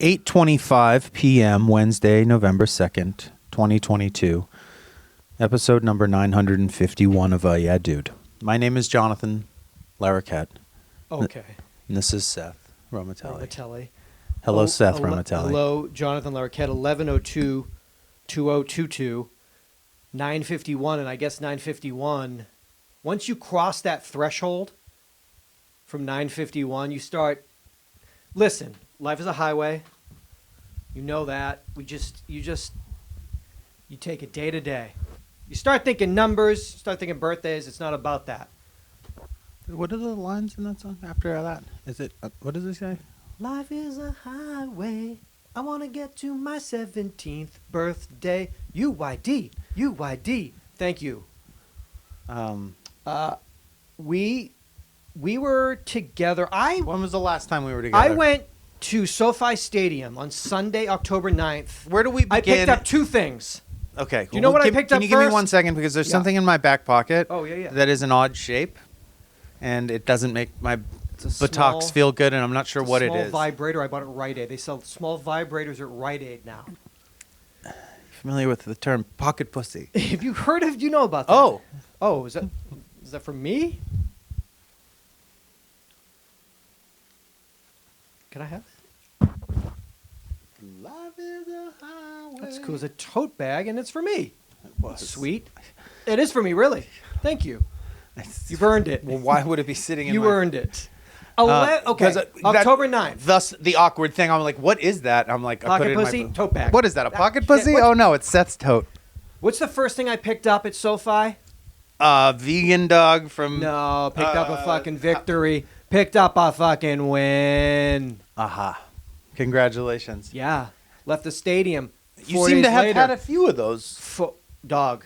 8:25 p.m. Wednesday, November 2nd, 2022. Episode number 951 of Yeah Dude. My name is Jonathan Larroquette. Okay. And this is Seth Romatelli. Romatelli. Hello, Seth Romatelli. Hello, Jonathan Larroquette. 11:02/2022, 9:51, and I guess 9:51. Once you cross that threshold from 9:51, you start. Listen, life is a highway. You know that. You take it day to day. You start thinking numbers, start thinking birthdays. It's not about that. What are the lines in that song after that? Is it, what does it say? Life is a highway. I want to get to my 17th birthday. UhhYeahDude. UhhYeahDude. Thank you. We were together. When was the last time we were together? I went to SoFi Stadium on Sunday, October 9th. Where do we begin? I picked up two things. Okay. Do you know what I picked up Can you give me first? 1 second? Because there's something in my back pocket Yeah. that is an odd shape, and it doesn't make my buttocks feel good, and I'm not sure what it is. Small vibrator. I bought it at Rite Aid. They sell small vibrators at Rite Aid now. Familiar with the term pocket pussy? Have you heard of? Do you know about that? Oh, is that for me? Can I have it? Life is a highway. That's cool. It's a tote bag, and it's for me. It was. Sweet. It is for me, really. Thank you. You've earned it. Well, why would it be sitting in You my... earned it. Okay, October 9th. Thus, the awkward thing. I'm like, what is that? I'm like, I put Pocket it pussy, in my... tote bag. What is that, a pocket pussy? What- Oh, no, it's Seth's tote. What's the first thing I picked up at SoFi? Vegan dog from... No, picked up a fucking victory. Picked up a fucking win. Aha. Congratulations. Yeah. Left the stadium. You seem to have had a few of those. Dog.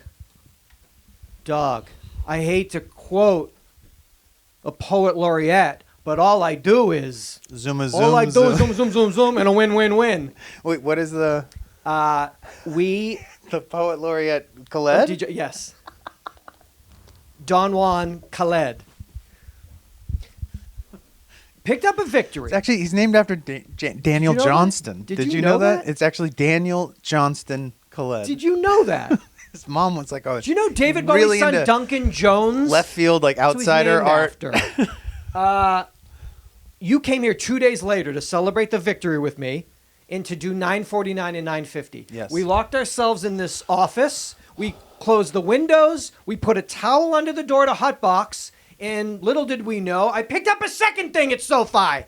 I hate to quote a poet laureate, but all I do is Zoom, is zoom, and a win. Wait, what is the... The poet laureate Khaled? Yes. Don Juan Khaled. Picked up a victory. It's actually, he's named after Daniel Johnston. Did you know that? It's actually Daniel Johnston Khaled. Did you know that? His mom was like, oh, do you know David Bowie's really son, Duncan Jones? Left field, like outsider art. After. You came here 2 days later to celebrate the victory with me and to do 9:49 and 9:50. Yes. We locked ourselves in this office. We closed the windows. We put a towel under the door to Hotbox. And little did we know, I picked up a second thing at SoFi.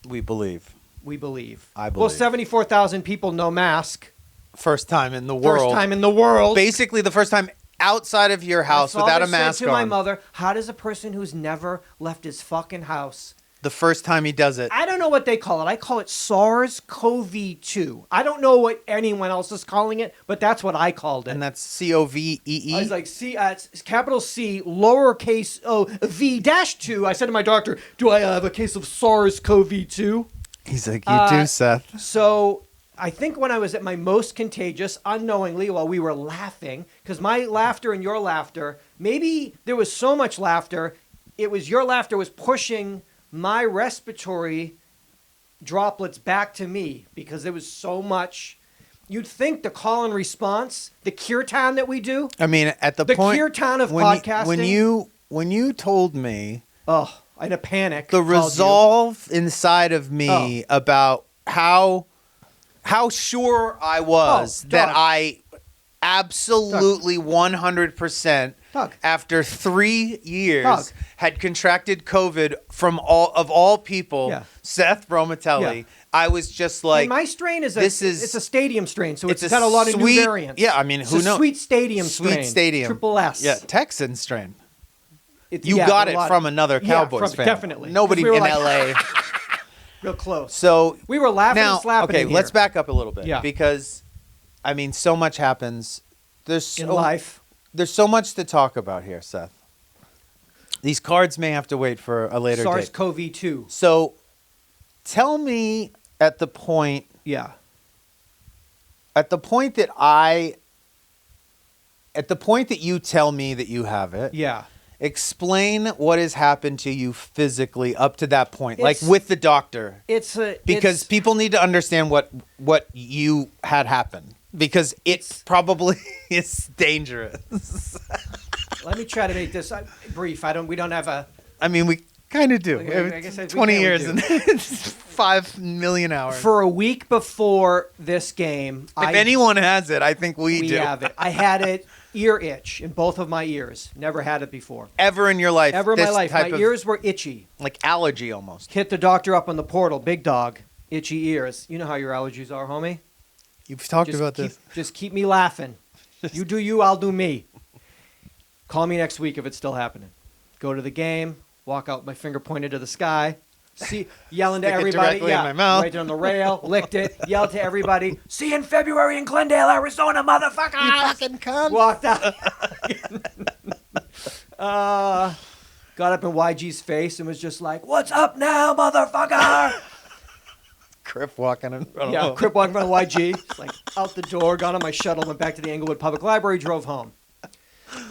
We believe. I believe. Well, 74,000 people, no mask. First time in the world. Basically, the first time outside of your house without a mask on. To my mother, how does a person who's never left his fucking house? The first time he does it. I don't know what they call it. I call it SARS-CoV-2. I don't know what anyone else is calling it, but that's what I called it. And that's COVEE? I was like, it's capital C, lowercase o, V-2. I said to my doctor, do I have a case of SARS-CoV-2? He's like, you do, Seth. So I think when I was at my most contagious, unknowingly, while we were laughing, because my laughter and your laughter, maybe there was so much laughter, your laughter was pushing my respiratory droplets back to me because there was so much. You'd think the call and response, the kirtan that we do. I mean, at the point... The kirtan of podcasting. When you told me... Oh, in a panic. The resolve inside of me about how sure I was that I absolutely 100%... after 3 years, had contracted COVID from all people, Seth Romatelli. Yeah. I was just like, and my strain it's a stadium strain, so it's got a lot of new variants. Yeah, I mean, who knows? It's a sweet stadium strain. Sweet stadium. Triple S. Yeah, Texan strain. You got it from another Cowboys fan. Definitely. Nobody in LA. Real close. So we were laughing and slapping. Okay, let's back up a little bit. Yeah. Because, I mean, so much happens. In life. There's so much to talk about here, Seth. These cards may have to wait for a later date. SARS-CoV-2. So, tell me at the point that you tell me that you have it. Yeah. Explain what has happened to you physically up to that point, like with the doctor. Because people need to understand what you had happen, because it's probably is dangerous. Let me try to make this brief. We don't have a. I mean, we kind of do. I guess 20 years and 5 million hours. For a week before this game, if anyone has it, I think we do. We have it. I had it. Ear itch in both of my ears. Never had it before. Ever in your life? Ever in my life. My ears were itchy. Like allergy almost. Hit the doctor up on the portal. Big dog. Itchy ears. You know how your allergies are, homie. You've talked about this. Just keep me laughing. You do you, I'll do me. Call me next week if it's still happening. Go to the game. Walk out, my finger pointed to the sky. Yelling to everybody. In my mouth. Right on the rail. Licked it. Yelled to everybody. See you in February in Glendale, Arizona, motherfucker. You fucking cunt. Walked out. Got up in YG's face and was just like, "What's up now, motherfucker?" Crip walking in front of Yeah, Crip walking in front of YG. It's like out the door, got on my shuttle, went back to the Englewood Public Library, drove home.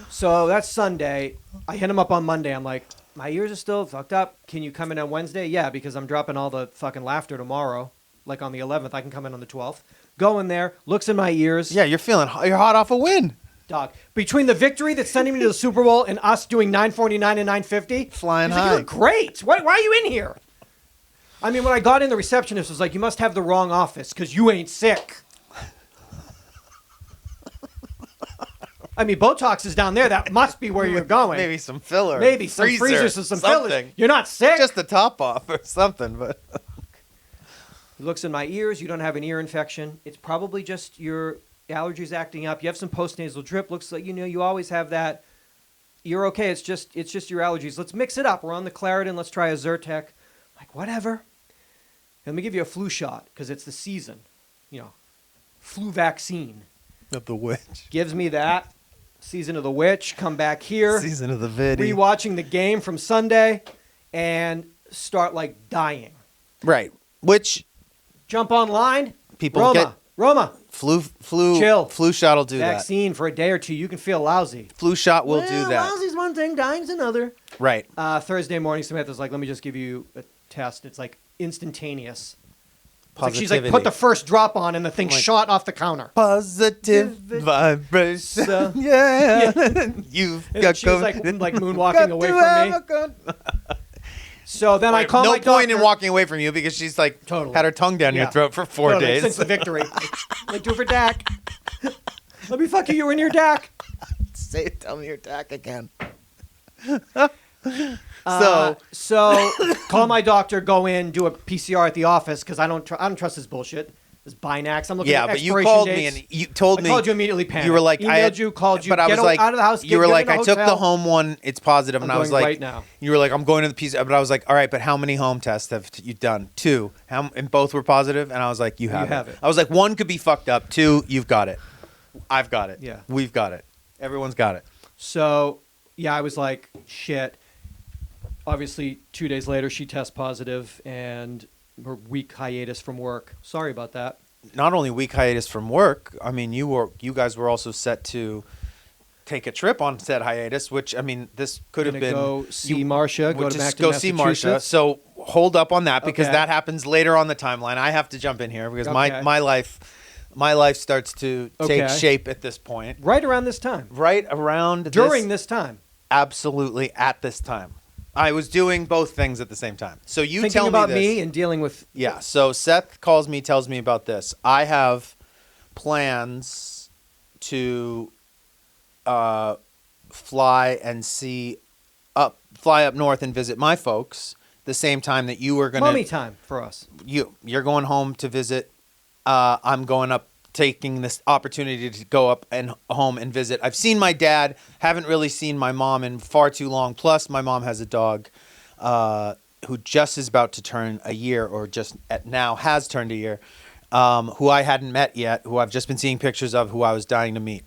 So that's Sunday. I hit him up on Monday. I'm like, my ears are still fucked up. Can you come in on Wednesday? Yeah, because I'm dropping all the fucking laughter tomorrow. Like on the 11th, I can come in on the 12th. Go in there, looks in my ears. Yeah, you're hot off a win. Dog. Between the victory that's sending me to the Super Bowl and us doing 949 and 950. Flying high. Like, you look great. Why are you in here? I mean, when I got in, the receptionist was like, you must have the wrong office because you ain't sick. I mean, Botox is down there. That must be where you're going. Maybe some filler. Maybe some freezers and some fillers. You're not sick. Just the top off or something. But he looks in my ears. You don't have an ear infection. It's probably just your allergies acting up. You have some postnasal drip. Looks like you always have that. You're okay. It's just your allergies. Let's mix it up. We're on the Claritin. Let's try a Zyrtec. Like whatever. Let me give you a flu shot because it's the season. Flu vaccine. Of the witch. Gives me that. Season of the Witch, come back here. Season of the Viddy. Rewatching the game from Sunday and start like dying. Right. Which jump online. People get Roma. Flu Chill. Flu shot will do Vaccine for a day or two. You can feel lousy. Flu shot will do that. Lousy's one thing, dying's another. Right. Thursday morning, Samantha's like, let me just give you a test. It's like instantaneous. Like she's Positivity. like, put the first drop on, and the thing shot off the counter. Positive vibration. So, yeah. You've got she was like moonwalking away from me. So then I call my doctor. No point in walking away from you because she's like had her tongue down your throat for 4 days. Since the victory. Like, do it for Dak. Let me fuck you. You were in your Dak. Tell me your Dak again. So call my doctor, go in, do a PCR at the office because I don't trust this bullshit. This Binax. I'm looking at expiration but you called dates. me and you told me. I called you immediately. Panicked. You were like, emailed you, called you. But I was like, out of the house. You were like, I took the home one. It's positive, and I was like, right now. You were like, I'm going to the PCR, but I was like, all right, but how many home tests have you done? 2. And both were positive, and I was like, you have it. I was like, 1 could be fucked up. 2, you've got it. I've got it. Yeah, we've got it. Everyone's got it. So yeah, I was like, shit. Obviously, 2 days later, she tests positive, and her week hiatus from work. Sorry about that. Not only week hiatus from work. I mean, you guys were also set to take a trip on said hiatus, which I mean, this could have been go see Marcia. Go see Marcia. So hold up on that because that happens later on the timeline. I have to jump in here because my life starts to take shape at this point. Right around this time. During this time. Absolutely at this time. I was doing both things at the same time. So you thinking tell me about this. me and dealing with. Yeah. So Seth tells me about this. I have plans to fly up north and visit my folks the same time that you were going to. Mommy time for us. You're going home to visit. I'm going up, taking this opportunity to go up and home and visit. I've seen my dad, haven't really seen my mom in far too long. Plus, my mom has a dog who just is about to turn a year, or just now has turned a year, who I hadn't met yet, who I've just been seeing pictures of, who I was dying to meet.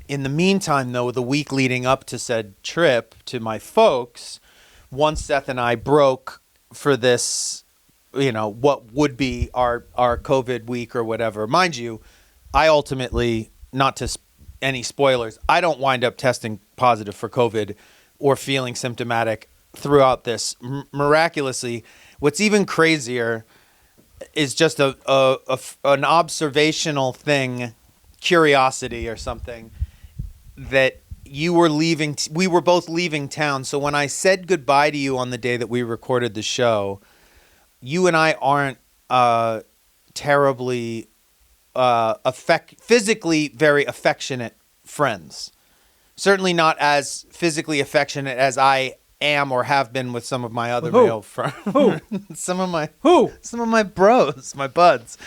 In the meantime, though, the week leading up to said trip to my folks, once Seth and I broke for this, what would be our COVID week or whatever. Mind you, I ultimately, not to any spoilers, I don't wind up testing positive for COVID or feeling symptomatic throughout this. Miraculously, what's even crazier is just an observational thing, curiosity or something, that you were leaving. We were both leaving town. So when I said goodbye to you on the day that we recorded the show, you and I aren't terribly physically very affectionate friends. Certainly not as physically affectionate as I am or have been with some of my other male friends. Who? Some of my bros, my buds.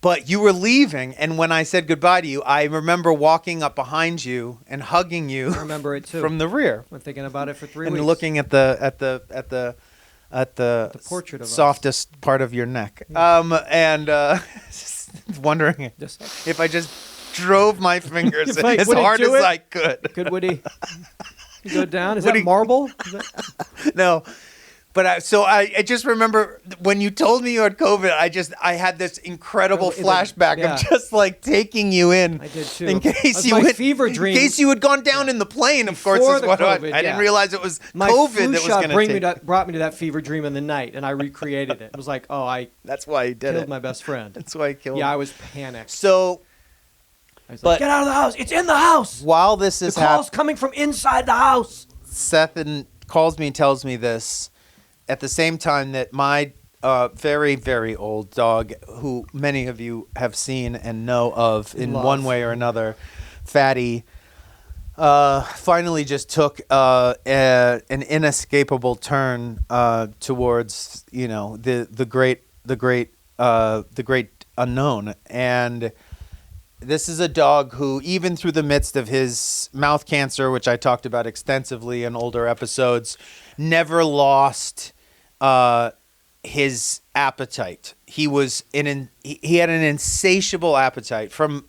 But you were leaving, and when I said goodbye to you, I remember walking up behind you and hugging you. I remember it too. From the rear. I've been thinking about it for 3 weeks. And looking at the portrait of softest part of your neck. And just wondering if I just drove my fingers as hard as I could. Would he go down? Is that marble? No. But I just remember when you told me you had COVID, I had this incredible flashback of just like taking you in. I did too. In case fever dream. In case you had gone down in the plane, of course. Is what COVID, I didn't realize it was my COVID flu that was going to take. Brought me to that fever dream in the night, and I recreated it. It was like, that's why he did killed my best friend. That's why he killed him. Yeah, I was panicked. So. I was like, get out of the house. It's in the house. While this is happening. The call's coming from inside the house. Seth calls me and tells me this at the same time that my very, very old dog, who many of you have seen and know of in one way or another, Fatty, finally just took an inescapable turn towards, the great unknown. And this is a dog who, even through the midst of his mouth cancer, which I talked about extensively in older episodes, never lost his appetite. He had an insatiable appetite from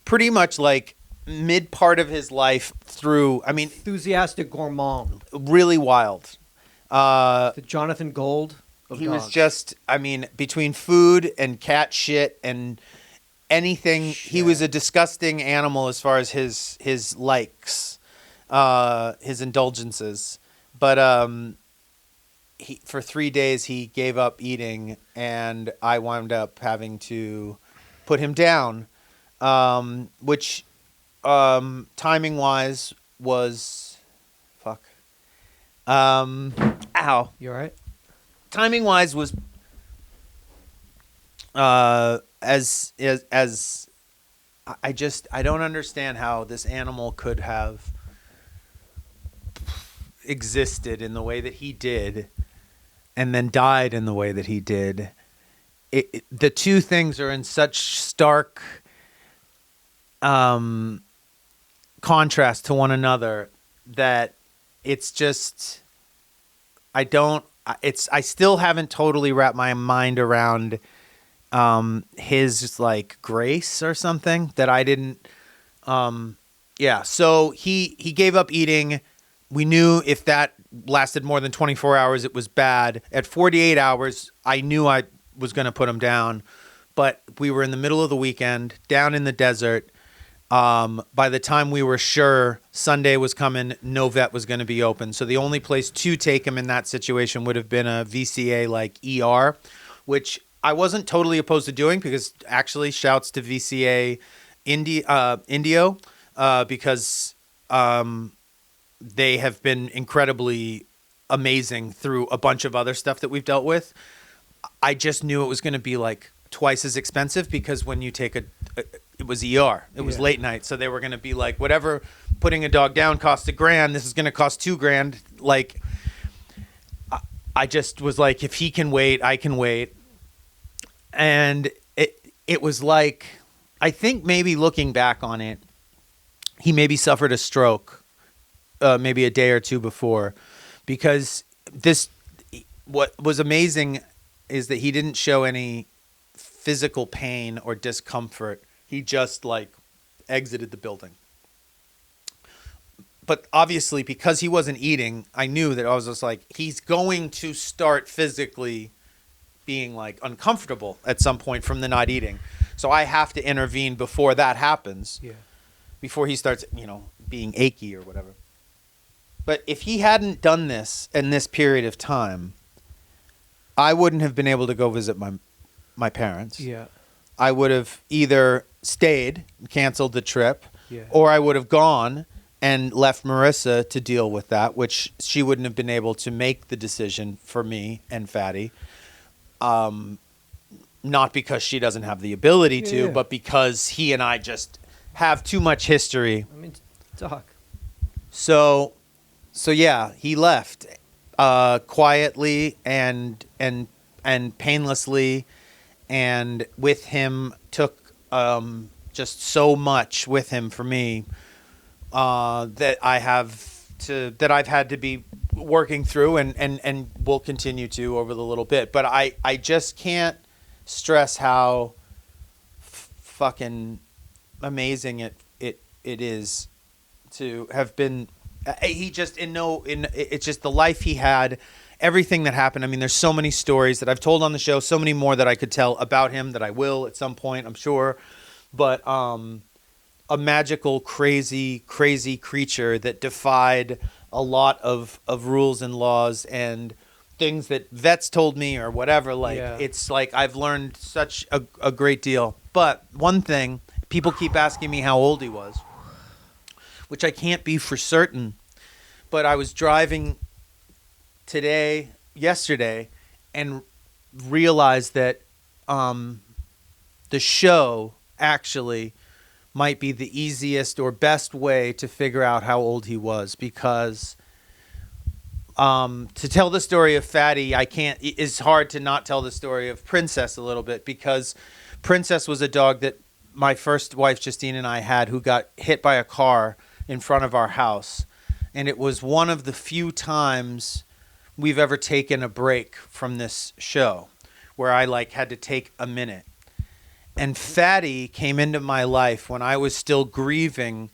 pretty much like mid part of his life through. I mean, enthusiastic gourmand, really wild. The Jonathan Gold of dogs. Was just, between food and cat shit and anything, he was a disgusting animal as far as his likes, his indulgences. But for 3 days he gave up eating, and I wound up having to put him down, which timing wise was ow. You all right? Timing wise was as I don't understand how this animal could have existed in the way that he did and then died in the way that he did. The two things are in such stark contrast to one another that it's just I still haven't totally wrapped my mind around his like grace or something that I didn't. So he gave up eating. We knew if that lasted more than 24 hours, it was bad. At 48 hours, I knew I was going to put him down, but we were in the middle of the weekend down in the desert. By the time we were sure Sunday was coming, no vet was going to be open. So the only place to take him in that situation would have been a VCA like ER, which I wasn't totally opposed to doing, because actually shouts to VCA Indio, because they have been incredibly amazing through a bunch of other stuff that we've dealt with. I just knew it was going to be like twice as expensive, because when you take it was ER. It was late night. So they were going to be like, whatever putting a dog down cost $1,000, this is going to cost $2,000. Like, I just was like, if he can wait, I can wait. And it was like, I think maybe looking back on it, he maybe suffered a stroke maybe a day or two before, because what was amazing is that he didn't show any physical pain or discomfort. He just like exited the building. But obviously, because he wasn't eating, I knew that I was just like, he's going to start physically being like uncomfortable at some point from the not eating. So I have to intervene before that happens. Yeah. Before he starts, being achy or whatever. But if he hadn't done this in this period of time, I wouldn't have been able to go visit my parents. Yeah. I would have either stayed, canceled the trip, Yeah. or I would have gone and left Marissa to deal with that, which she wouldn't have been able to make the decision for me and Fatty. Not because she doesn't have the ability to, Yeah. but because he and I just have too much history. I mean, talk. So yeah, he left quietly and painlessly, and with him took just so much with him for me that I've had to be working through and will continue to over the little bit. But I just can't stress how fucking amazing it is to have been. He just it's just the life he had, everything that happened. I mean, there's so many stories that I've told on the show, so many more that I could tell about him that I will at some point, I'm sure. But a magical, crazy creature that defied a lot of rules and laws and things that vets told me or whatever. Like, It's like I've learned such a great deal. But one thing, people keep asking me how old he was, which I can't be for certain. But I was driving yesterday, and realized that the show actually might be the easiest or best way to figure out how old he was, because to tell the story of Fatty, it's hard to not tell the story of Princess a little bit, because Princess was a dog that my first wife, Justine, and I had, who got hit by a car in front of our house. And it was one of the few times we've ever taken a break from this show where I had to take a minute. And Fatty came into my life when I was still grieving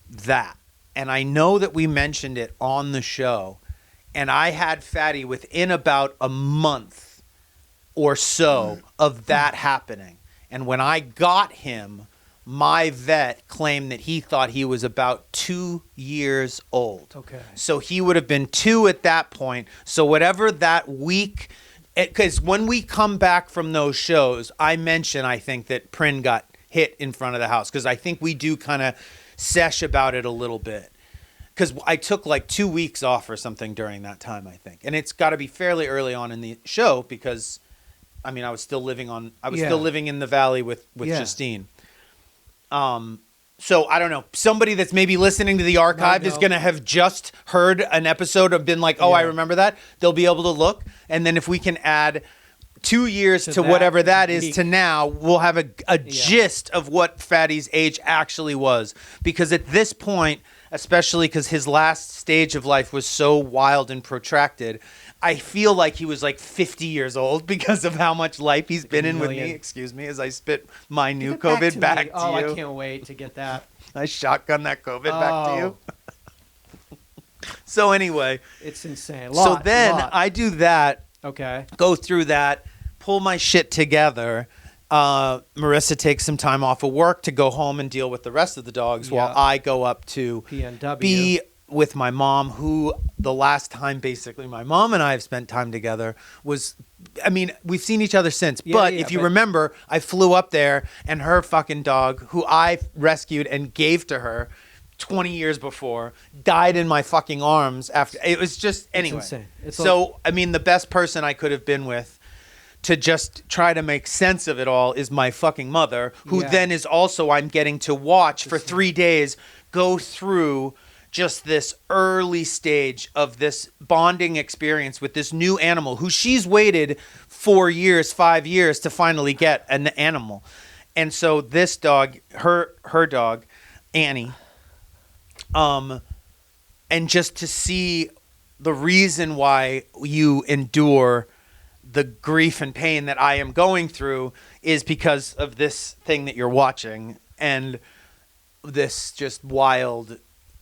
that. And I know that we mentioned it on the show. And I had Fatty within about a month or so of that happening. And when I got him, my vet claimed that he thought he was about 2 years old. Okay. So he would have been 2 at that point. So whatever that week, because when we come back from those shows, I think that Prin got hit in front of the house, because I think we do kind of sesh about it a little bit. Because I took 2 weeks off or something during that time, I think. And it's got to be fairly early on in the show, because, I mean, I was still living in the valley with Justine. So I don't know. Somebody that's maybe listening to the archive is going to have just heard an episode and been like, oh, I remember that. They'll be able to look. And then if we can add 2 years to whatever that is to now, we'll have a gist of what Fatty's age actually was. Because at this point, especially because his last stage of life was so wild and protracted, I feel like he was 50 years old because of how much life he's been in with me. Excuse me as I spit my new COVID back to you. Oh, I can't wait to get that. I shotgun that COVID back to you. So anyway. It's insane. So then I do that. Okay. Go through that. Pull my shit together. Marissa takes some time off of work to go home and deal with the rest of the dogs while I go up to PNW. Be with my mom, who the last time basically my mom and I have spent time together was, I mean, we've seen each other since, but if you remember, I flew up there and her fucking dog, who I rescued and gave to her 20 years before, died in my fucking arms after. It was just, anyway. It's insane. So, I mean, the best person I could have been with to just try to make sense of it all is my fucking mother, who then is also, I'm getting to watch for 3 days go through just this early stage of this bonding experience with this new animal who she's waited 4 years, 5 years to finally get an animal. And so this dog, her dog, Annie, and just to see the reason why you endure the grief and pain that I am going through is because of this thing that you're watching, and this just wild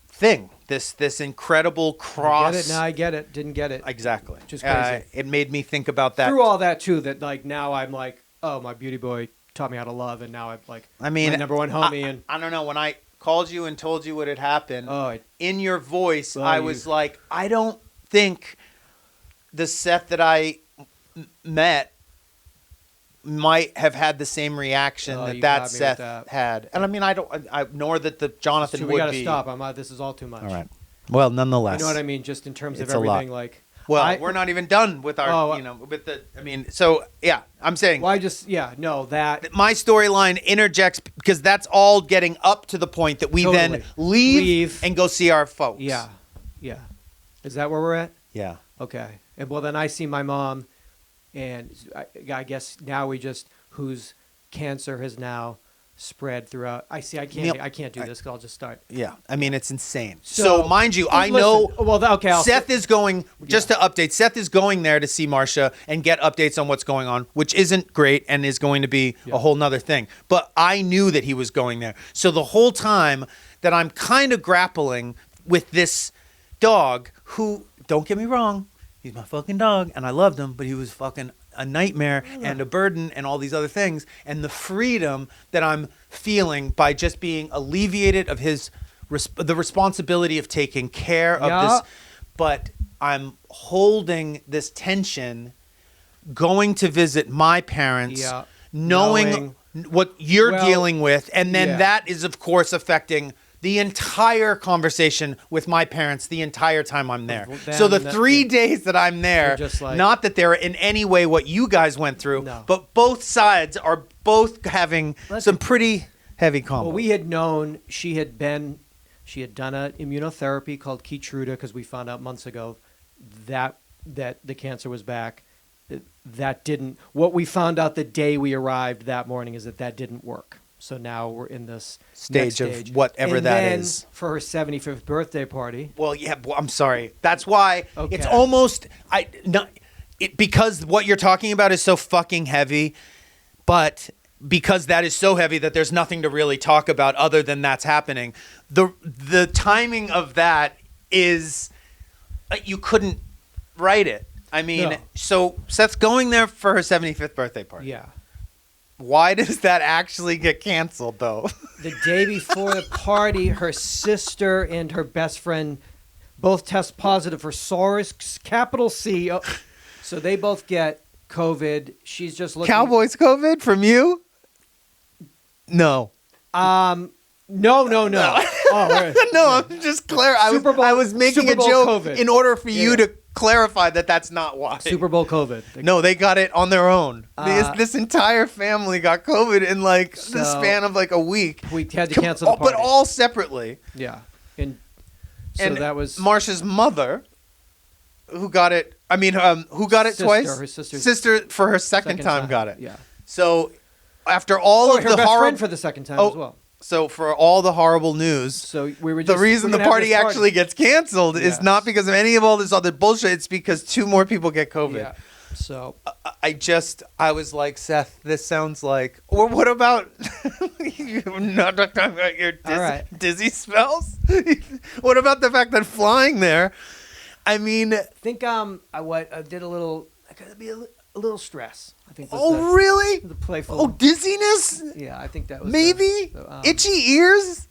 thing, this incredible cross. I get it. Now I get it. Didn't get it. Exactly. Just crazy. It made me think about that. Through all that too, that now I'm like, oh, my beauty boy taught me how to love, and now I'm like, my number one homie. I don't know, when I called you and told you what had happened, in your voice, I was like, I don't think the Seth that I met might have had the same reaction that Seth had. And I mean, nor that the Jonathan would be. We got to stop. This is all too much. All right. Well, nonetheless. You know what I mean? Just in terms of everything, Well, we're not even done with our, so yeah, I'm saying. Well, that. My storyline interjects because that's all getting up to the point that we then leave and go see our folks. Yeah. Yeah. Is that where we're at? Yeah. Okay. And well, then I see my mom, and I guess now whose cancer has now spread throughout. I can't do this because I'll just start. Yeah, I mean it's insane. So mind you, I know. Well, okay. Seth is going. Just to update, Seth is going there to see Marcia and get updates on what's going on, which isn't great and is going to be a whole nother thing. But I knew that he was going there. So the whole time that I'm kind of grappling with this dog, who, don't get me wrong, he's my fucking dog and I loved him, but he was fucking a nightmare and a burden and all these other things, and the freedom that I'm feeling by just being alleviated of the responsibility of taking care of this, but I'm holding this tension going to visit my parents, knowing what you're dealing with, and then that is of course affecting the entire conversation with my parents the entire time I'm there. So the 3 days that I'm there, not that they're in any way what you guys went through, but both sides are both having some pretty heavy combos. Well, we had known she had done an immunotherapy called Keytruda because we found out months ago that the cancer was back. That didn't. What we found out the day we arrived that morning is that didn't work. So now we're in this stage of whatever that is. For her 75th birthday party. Well, yeah, I'm sorry. That's why it's almost because what you're talking about is so fucking heavy, but because that is so heavy that there's nothing to really talk about other than that's happening. The timing of that is you couldn't write it. I mean, so Seth's going there for her 75th birthday party. Yeah. Why does that actually get canceled, though? The day before the party, her sister and her best friend both test positive for SARS, capital C. So they both get COVID. She's just looking. Cowboys COVID from you? No. No. Oh, no, I'm just clear. I was making a joke COVID. In order for you to clarify that's not why. Super Bowl COVID. No, they got it on their own. This entire family got COVID in the span of a week. We had to cancel the party. But all separately. Yeah. And that was Marsha's mother, who got it. I mean, who got it twice? Her sister for her second time got it. Yeah. So after all of her the best friend for the second time as well. So for all the horrible news, the reason the party actually gets canceled is not because of any of all this other bullshit. It's because 2 more people get COVID. Yeah. So I was like, Seth, this sounds like. Or what about you're not talking about your dizzy spells? What about the fact that flying there? I mean, I think I did a little. I gotta be a little stress. I think. Really? The playful. Oh, dizziness. Yeah, I think that was maybe itchy ears.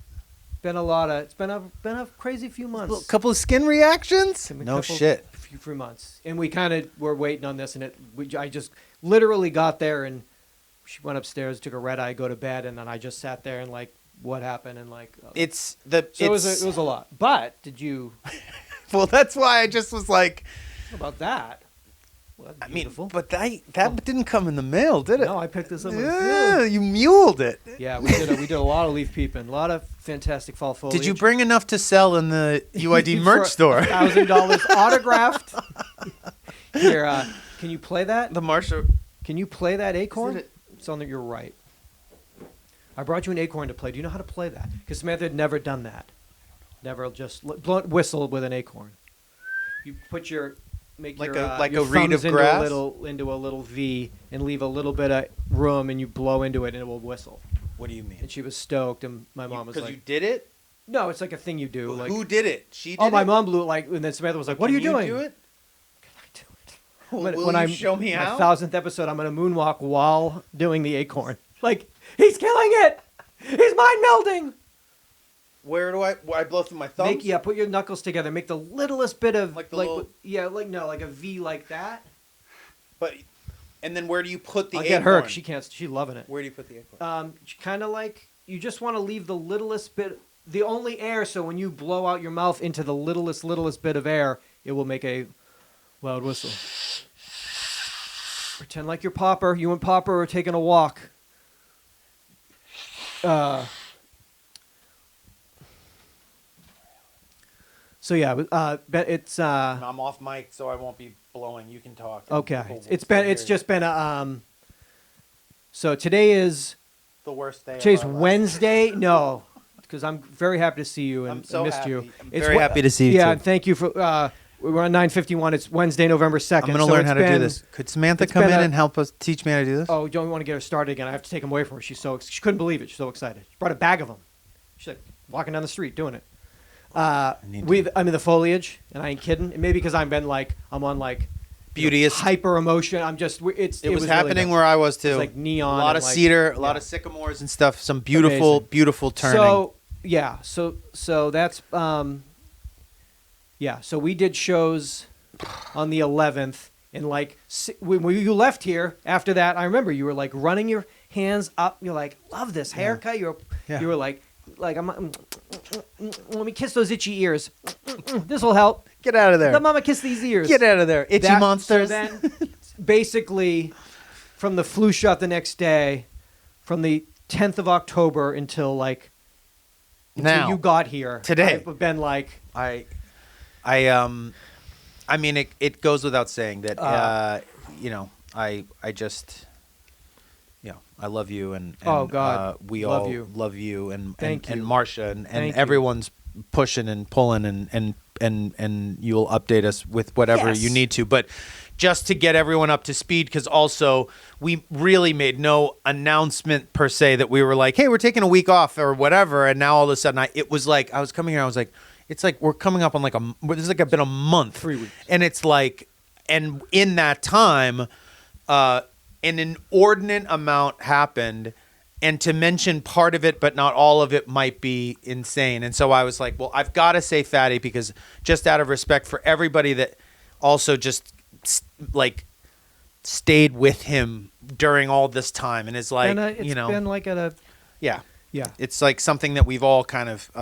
It's been a crazy few months. A couple of skin reactions. Shit. Few months, and we kind of were waiting on this, and I just literally got there, and she went upstairs, took a red eye, go to bed, and then I just sat there and what happened, and it was a lot. But did you? Well, that's why I just was like, how about that? Well, I mean, but that didn't come in the mail, did it? No, I picked this up. Yeah, you muled it. Yeah, we did a lot of leaf peeping, a lot of fantastic fall foliage. Did you bring enough to sell in the UID merch store? $1,000 autographed. Here, can you play that? The Marsha. Can you play that acorn? It's on your right. I brought you an acorn to play. Do you know how to play that? Because Samantha had never done that. Never just whistle with an acorn. You put your your a reed of grass into a little V and leave a little bit of room, and you blow into it and it will whistle. What do you mean? And she was stoked, and my mom was like, "Because you did it." No, it's like a thing you do. Who did it? She did it? Oh, my mom blew it, and then Samantha was like, "What are you doing?" Can you do it? Can I do it? When you show me how? My 1000th episode, I'm going to moonwalk while doing the acorn. He's killing it. He's mind melding. Where do I blow through my thumbs? Put your knuckles together. Make the littlest bit of like like a V like that. But and then where do you put the I'll acorn? get her. She can't. She's loving it. Where do you put the acorn? Kind of like you just want to leave the littlest bit, the only air. So when you blow out your mouth into the littlest bit of air, it will make a loud whistle. Pretend like you're Popper. You and Popper are taking a walk. So yeah, it's. I'm off mic, so I won't be blowing. You can talk. Okay, it's just been a. So today is. The worst day. Today's Wednesday. No, because I'm very happy to see you and so missed happy. you. I'm very happy to see you. Yeah, too. and thank you for. We're on 9:51. It's Wednesday, November 2nd. I'm going to learn how to do this. Could Samantha come in and help us teach me how to do this? Oh, don't want to get her started again. I have to take them away from her. She couldn't believe it. She's so excited. She brought a bag of them. She's like walking down the street doing it. I'm in the foliage, and I ain't kidding. And maybe because I'm on beauteous hyper emotion. I'm just it was happening really where I was too. It was like neon. A lot of cedar, a lot of sycamores and stuff. Some beautiful, beautiful turning. So yeah, so that's So we did shows on the 11th, and when you left here after that, I remember you were like running your hands up. You're like, love this haircut. You were like let me kiss those itchy ears. This will help. Get out of there. Let mama kiss these ears. Get out of there, itchy monsters. So then, basically, from the flu shot the next day, from the 10th of October until now you got here today, I've been I mean, it goes without saying that I just. I love you, and oh God, we love all you. love you, and Thank you. and Marcia, and everyone's pushing and pulling, and you'll update us with whatever you need to. But just to get everyone up to speed, because also we really made no announcement per se that we were like, hey, we're taking a week off or whatever, and now all of a sudden it was like I was coming here, I was like, it's like we're coming up on there's like been a month, 3 weeks, and it's like, and in that time, an inordinate amount happened, and to mention part of it but not all of it might be insane. And so I was like, well, I've got to say Fatty, because just out of respect for everybody that also just stayed with him during all this time, and is like, it's been like yeah, it's like something that we've all kind of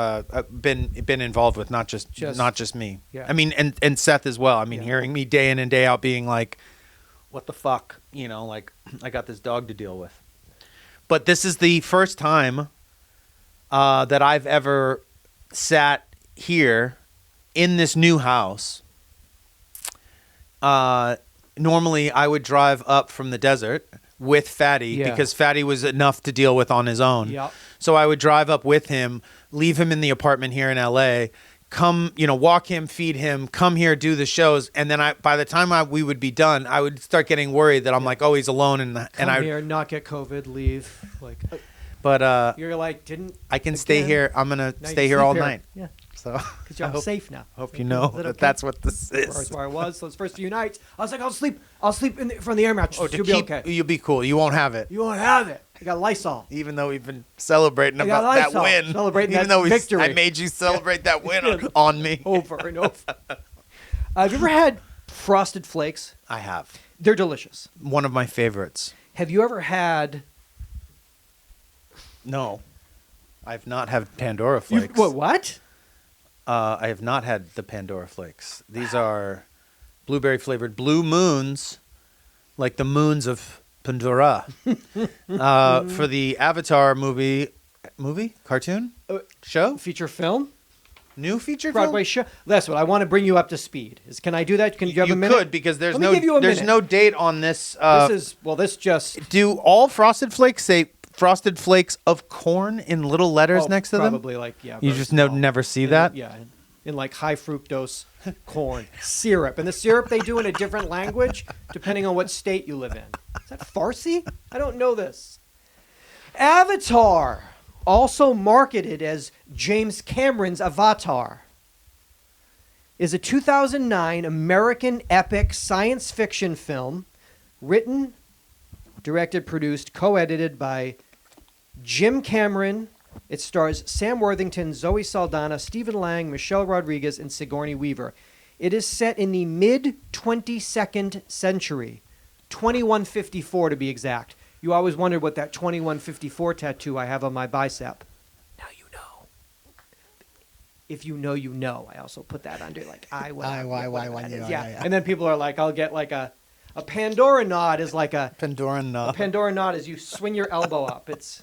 been involved with, not just me. Yeah. I mean, and Seth as well. I mean, hearing me day in and day out being like, what the fuck, I got this dog to deal with. But this is the first time that I've ever sat here in this new house. Normally I would drive up from the desert with Fatty because Fatty was enough to deal with on his own. Yep. So I would drive up with him, leave him in the apartment here in LA, come, walk him, feed him, come here, do the shows, and then by the time we would be done, I would start getting worried that I'm like, oh, he's alone, and I here, not get COVID, leave, But you're like, I can stay here. I'm gonna stay here all night. Yeah. So because you're safe now. Hope you know that that's what this is. That's where I was. Those first few nights, I was like, I'll sleep from the air mattress. Oh, You'll be okay. You'll be cool. You won't have it. You won't have it. I got Lysol. Even though we've been celebrating about that win. Celebrating Even that though victory. I made you celebrate that win on me. Over and over. Have you ever had Frosted Flakes? I have. They're delicious. One of my favorites. Have you ever had... No. I've not had Pandora Flakes. What? I have not had the Pandora Flakes. These are blueberry flavored Blue Moons, like the moons of Pandora. For the Avatar movie, cartoon, show, feature film, new feature Broadway film? show. That's what I want to bring you up to speed. Can I do that? Can you have a minute? You could, because there's no date on this. This just. Do all Frosted Flakes say Frosted Flakes of corn in little letters next to them? Probably You just never see that? Yeah, in high fructose corn syrup. And the syrup they do in a different language depending on what state you live in. Is that Farsi? I don't know this. Avatar, also marketed as James Cameron's Avatar, is a 2009 American epic science fiction film written, directed, produced, co-edited by Jim Cameron It stars Sam Worthington, Zoe Saldana, Stephen Lang, Michelle Rodriguez, and Sigourney Weaver. It is set in the mid-22nd century, 2154 to be exact. You always wondered what that 2154 tattoo I have on my bicep. Now you know. If you know, you know. I also put that under like yeah. And then people are like, I'll get like a Pandora nod is like a Pandora nod. A Pandora nod is you swing your elbow up. It's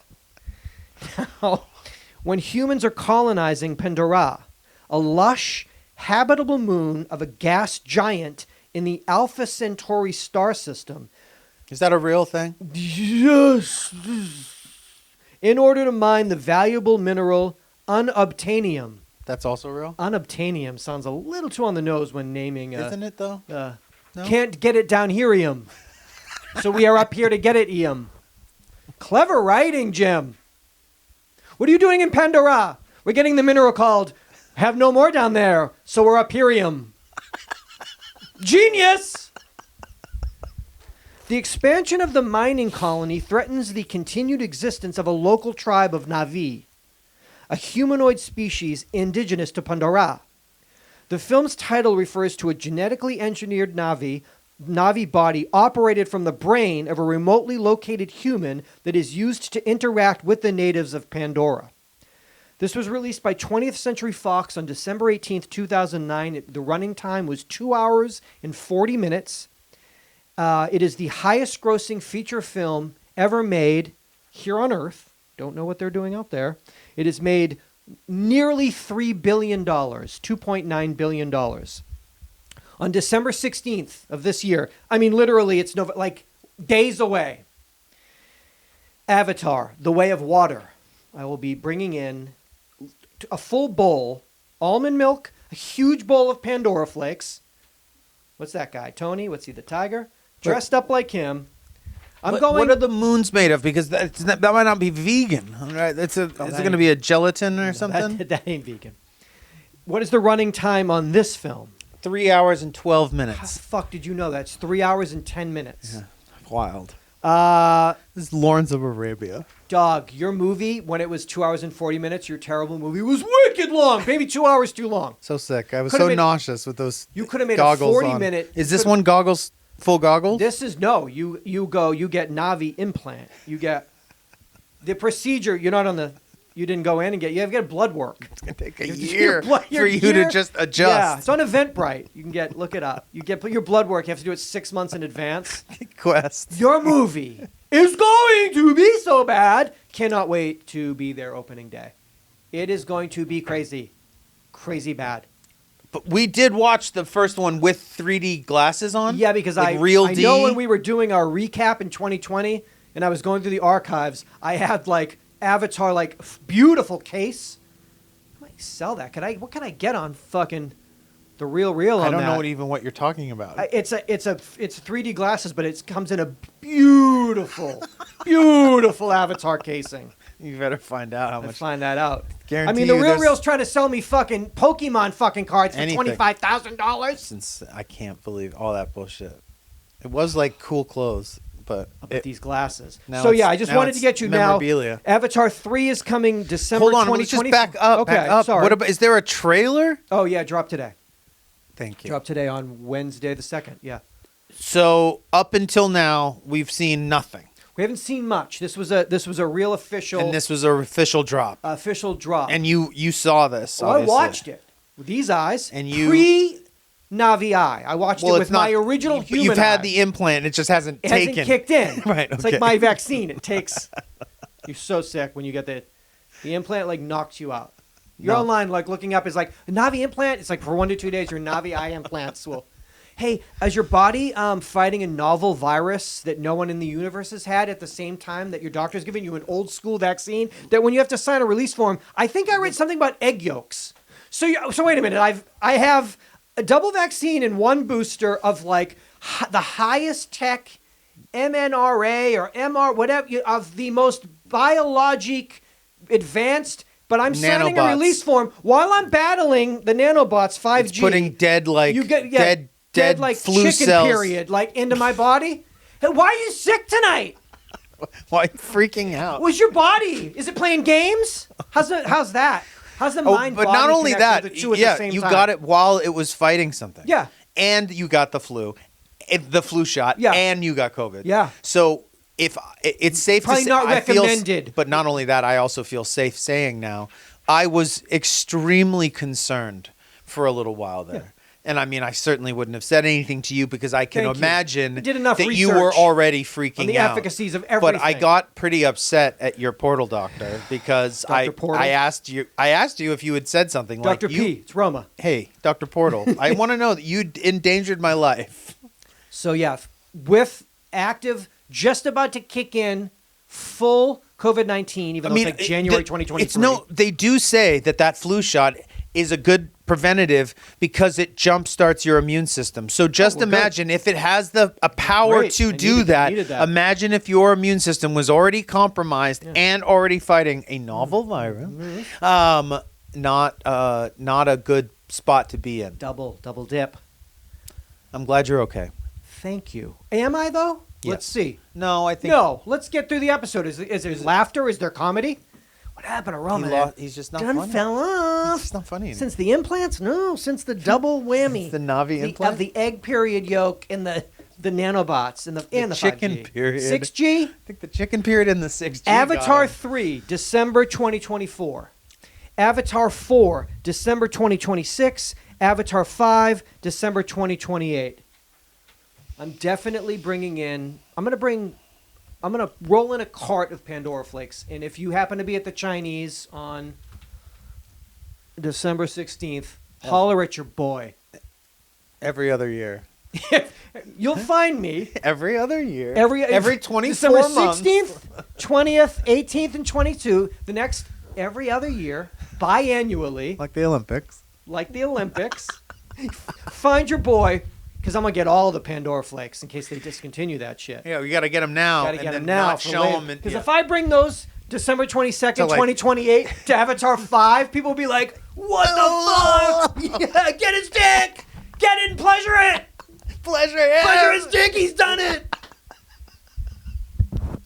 when humans are colonizing Pandora, a lush, habitable moon of a gas giant in the Alpha Centauri star system. Is that a real thing? Yes. In order to mine the valuable mineral unobtainium. That's also real? Unobtainium sounds a little too on the nose when naming. Isn't it, though? No? Can't get it down here, Iam. So we are up here to get it, Iam. Clever writing, Jim. What are you doing in Pandora? We're getting the mineral called Have No More down there, so we're up here, Iam. Genius! The expansion of the mining colony threatens the continued existence of a local tribe of Na'vi, a humanoid species indigenous to Pandora. The film's title refers to a genetically engineered Na'vi body operated from the brain of a remotely located human that is used to interact with the natives of Pandora. This was released by 20th Century Fox on December 18th, 2009. The running time was 2 hours and 40 minutes. It is the highest grossing feature film ever made here on Earth. Don't know what they're doing out there. It has made nearly $3 billion, $2.9 billion. On December 16th of this year, I mean, literally, it's like days away. Avatar, The Way of Water. I will be bringing in a full bowl, almond milk, a huge bowl of Pandora flakes. What's that guy? Tony? What's he, the tiger? Dressed up like him. What are the moons made of? Because that might not be vegan. Right? Is it going to be a gelatin or something? That ain't vegan. What is the running time on this film? 3 hours and 12 minutes. How the fuck did you know that? It's 3 hours and 10 minutes. Yeah. Wild. This is Lawrence of Arabia. Dog, your movie, when it was 2 hours and 40 minutes, your terrible movie was wicked long. Maybe 2 hours too long. So sick. I was so nauseous with those. You could have made a 40-minute. Is this one goggles? Full goggles? This is no. You get Na'vi implant. You get the procedure. You're not on the. You didn't go in and get. You have to get blood work. It's gonna take a year for you to just adjust. Yeah, it's on Eventbrite. You can look it up. You get your blood work. You have to do it 6 months in advance. Quest. Your movie is going to be so bad. Cannot wait to be there opening day. It is going to be crazy, crazy bad. But we did watch the first one with 3D glasses on. Yeah, because I know when we were doing our recap in 2020, and I was going through the archives, I had like Avatar, like beautiful case. I might sell that. What can I get on fucking the real on that? I don't know even what you're talking about. It's 3D glasses, but it comes in a beautiful, beautiful Avatar casing. You better find out how much. Find that out. Guarantee I mean, the Real's trying to sell me fucking Pokemon fucking cards for $25,000. Since I can't believe all that bullshit. It was like cool clothes, but these glasses. So yeah, I just wanted to get you memorabilia. Now. Avatar 3 is coming December 2020. Hold on, let's just back up. Okay, back up. Sorry. What about? Is there a trailer? Oh yeah, drop today. Thank you. Drop today on Wednesday the 2nd. Yeah. So up until now, we've seen nothing. We haven't seen much. This was a real official. And this was an official drop. Official drop. And you saw this. Oh, I watched it with these eyes. And you pre-Na'vi eye. I watched it with my original human. You've had the implant. It just hasn't taken. Hasn't kicked in. Right. Okay. It's like my vaccine. It takes. You're so sick when you get the implant. Like knocks you out. You're online like looking up. Is like a Na'vi implant. It's like for 1 to 2 days your Na'vi eye implants will. Hey, is your body fighting a novel virus that no one in the universe has had at the same time that your doctor's giving you an old school vaccine that when you have to sign a release form, I think I read something about egg yolks. So wait a minute. I have a double vaccine and one booster of like the highest tech mRNA or MR, whatever, of the most biologic advanced, but I'm signing a release form while I'm battling the nanobots 5G. It's putting dead like flu chicken cells. Period, like into my body. Hey, why are you sick tonight? Why are you freaking out? Was your body? Is it playing games? How's that? How's the mind? But not only that, the two at the same you time? got it while it was fighting something. Yeah. And you got the flu shot. Yeah. And you got COVID. Yeah. So if it's safe Probably to say, not recommended. But not only that, I also feel safe saying now, I was extremely concerned for a little while there. Yeah. And I mean, I certainly wouldn't have said anything to you because I can Thank you. imagine You did enough that you were research already freaking on the out. efficacies of everything. But I got pretty upset at your portal doctor because Dr. Portal? I asked you if you had said something Dr. like P. It's Roma. Hey, Dr. Portal, I want to know that you endangered my life. So yeah, with active, just about to kick in, full COVID-19, even though it's like January 2023. They do say that flu shot is a good preventative because it jumpstarts your immune system. So just imagine if it has a power Great. to I do needed that. that. Imagine if your immune system was already compromised and already fighting a novel virus. Not a good spot to be in. Double dip. I'm glad you're okay. Thank you. Am I though? Yes. Let's see. No, I think No, let's get through the episode. Is there laughter? Is there comedy? What happened to Roman? he's just not Gun funny. fell off. It's not funny anymore. Since the implants? No, since the double whammy. The Navi implant? Of the egg period yolk and the nanobots and the chicken 5G. period. 6G? I think the chicken period and the 6G. Avatar got him. 3, December 2024. Avatar 4, December 2026. Avatar 5, December 2028. I'm definitely bringing in. I'm gonna roll in a cart of Pandora flakes, and if you happen to be at the Chinese on December 16th, holler at your boy. Every other year. You'll find me Every other year. every 24 December months. 16th, 20th, 18th, and 22. The next every other year, biannually, Like the Olympics. like the Olympics. Find your boy, because I'm gonna get all the Pandora flakes in case they discontinue that shit. Yeah, we got to get them now. Gotta get and them then now not for show later. them. Because if I bring those December 22nd, To, like- 2028 to Avatar 5, people will be like, "What the fuck? Yeah, get his dick, get it, and pleasure it, pleasure his dick. He's done it."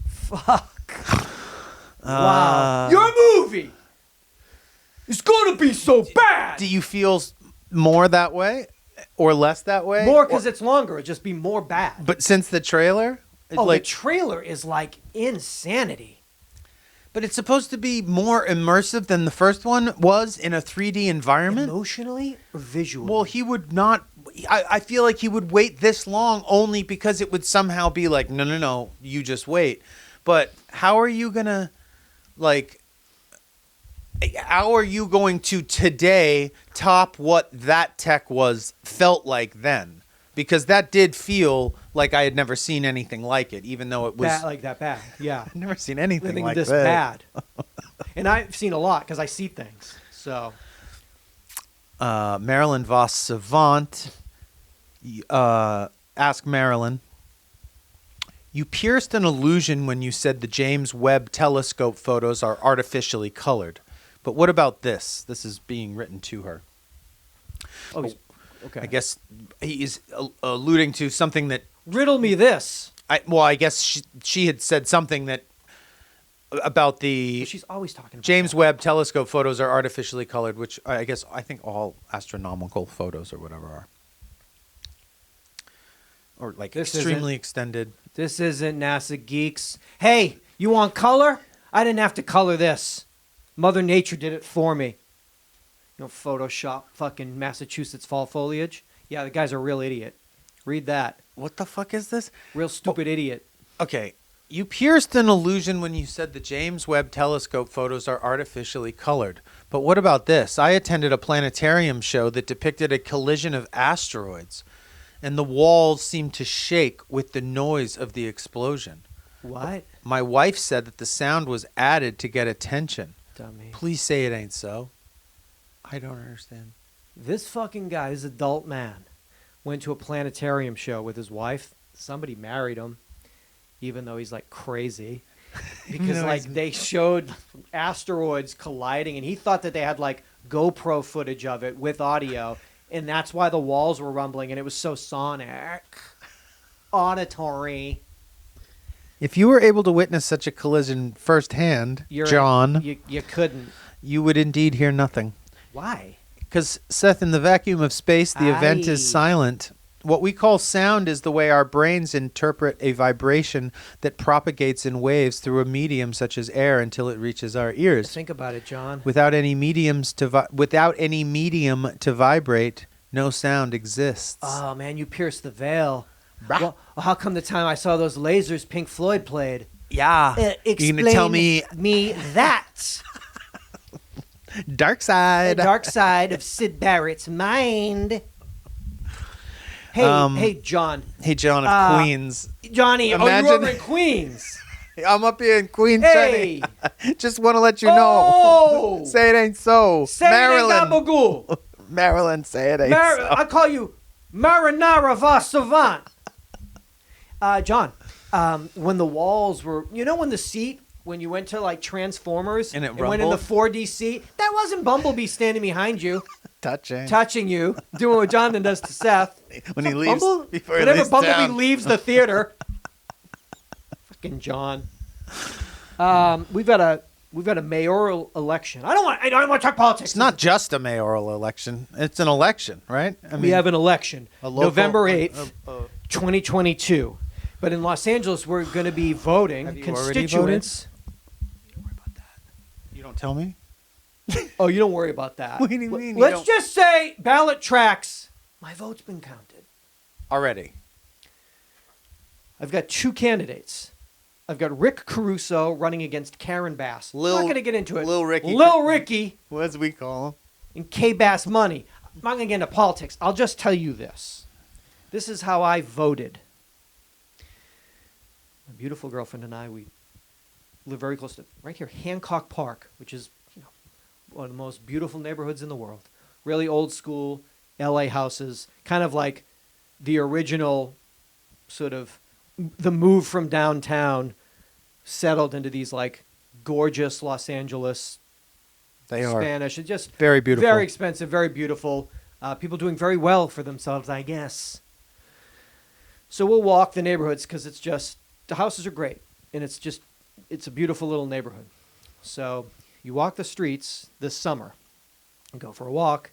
Fuck. Wow. Your movie is gonna be so bad. Do you feel more that way or less that way? More because it's longer. It'd just be more bad. But since the trailer? Oh, the trailer is like insanity. But it's supposed to be more immersive than the first one was in a 3D environment? Emotionally or visually? Well, he would not. I feel like he would wait this long only because it would somehow be like, no, you just wait. But how are you going to, how are you going to today top what that tech felt like then? Because that did feel like I had never seen anything like it, even though it was that bad. Yeah. I've never seen anything like this that. bad. And I've seen a lot because I see things. So Marilyn Voss Savant, ask Marilyn. You pierced an illusion when you said the James Webb Telescope photos are artificially colored. But what about this? This is being written to her. Oh, okay. I guess he's alluding to something that... Riddle me this. I guess she had said something that about the She's always talking about James that. Webb Telescope photos are artificially colored, which I think all astronomical photos or whatever are. Or like extremely extended. This isn't NASA geeks. Hey, you want color? I didn't have to color this. Mother Nature did it for me. You know, Photoshop fucking Massachusetts fall foliage. Yeah, the guy's a real idiot. Read that. What the fuck is this? Real stupid idiot. Okay. You pierced an illusion when you said the James Webb Telescope photos are artificially colored. But what about this? I attended a planetarium show that depicted a collision of asteroids, and the walls seemed to shake with the noise of the explosion. What? My wife said that the sound was added to get attention. Dummy. Please say it ain't so. I don't understand. This fucking guy, this adult man, went to a planetarium show with his wife. Somebody married him, even though he's like crazy. Because like they showed asteroids colliding, and he thought that they had like GoPro footage of it with audio, and that's why the walls were rumbling, and it was so sonic, auditory. If you were able to witness such a collision firsthand, John, you couldn't. You would indeed hear nothing. Why? Because, Seth, in the vacuum of space, the event is silent. What we call sound is the way our brains interpret a vibration that propagates in waves through a medium such as air until it reaches our ears. Think about it, John. Without any medium to vibrate, no sound exists. Oh, man, you pierced the veil. Well, how come the time I saw those lasers Pink Floyd played? Yeah. Explain You're going to tell me that. Dark side. The dark side of Syd Barrett's mind. Hey, John. Hey, John of Queens. Johnny, Imagine... you're over in Queens. I'm up here in Queens. Hey. Just want to let you know. Say it ain't so. Say Maryland. It ain't gabagool. Maryland, say it ain't so. I call you Marinara Savant. John, when the walls were, when the seat, when you went to like Transformers and it went in the 4D seat, that wasn't Bumblebee standing behind you. Touching you, doing what Jonathan does to Seth. When he leaves, whenever Bumblebee leaves the theater. Fucking John. We've got a mayoral election. I don't want to talk politics. It's not just a mayoral election. It's an election, right? I mean, we have an election, November 8th, 2022. But in Los Angeles, we're going to be voting. Have you constituents. already voted? Don't worry about that. You don't tell me? Oh, you don't worry about that. What do you mean? Let's just say ballot tracks. My vote's been counted. Already. I've got two candidates. I've got Rick Caruso running against Karen Bass. I'm not going to get into it. Lil Ricky. Lil Ricky. What as we call him. And K Bass Money. I'm not going to get into politics. I'll just tell you this. This is how I voted. My beautiful girlfriend and I, we live very close to right here, Hancock Park, which is one of the most beautiful neighborhoods in the world. Really old school LA houses, kind of like the original sort of the move from downtown settled into these like gorgeous Los Angeles Spanish. It's just very beautiful. Very expensive, very beautiful. People doing very well for themselves, I guess. So we'll walk the neighborhoods because it's just, the houses are great. And it's a beautiful little neighborhood. So you walk the streets this summer and go for a walk,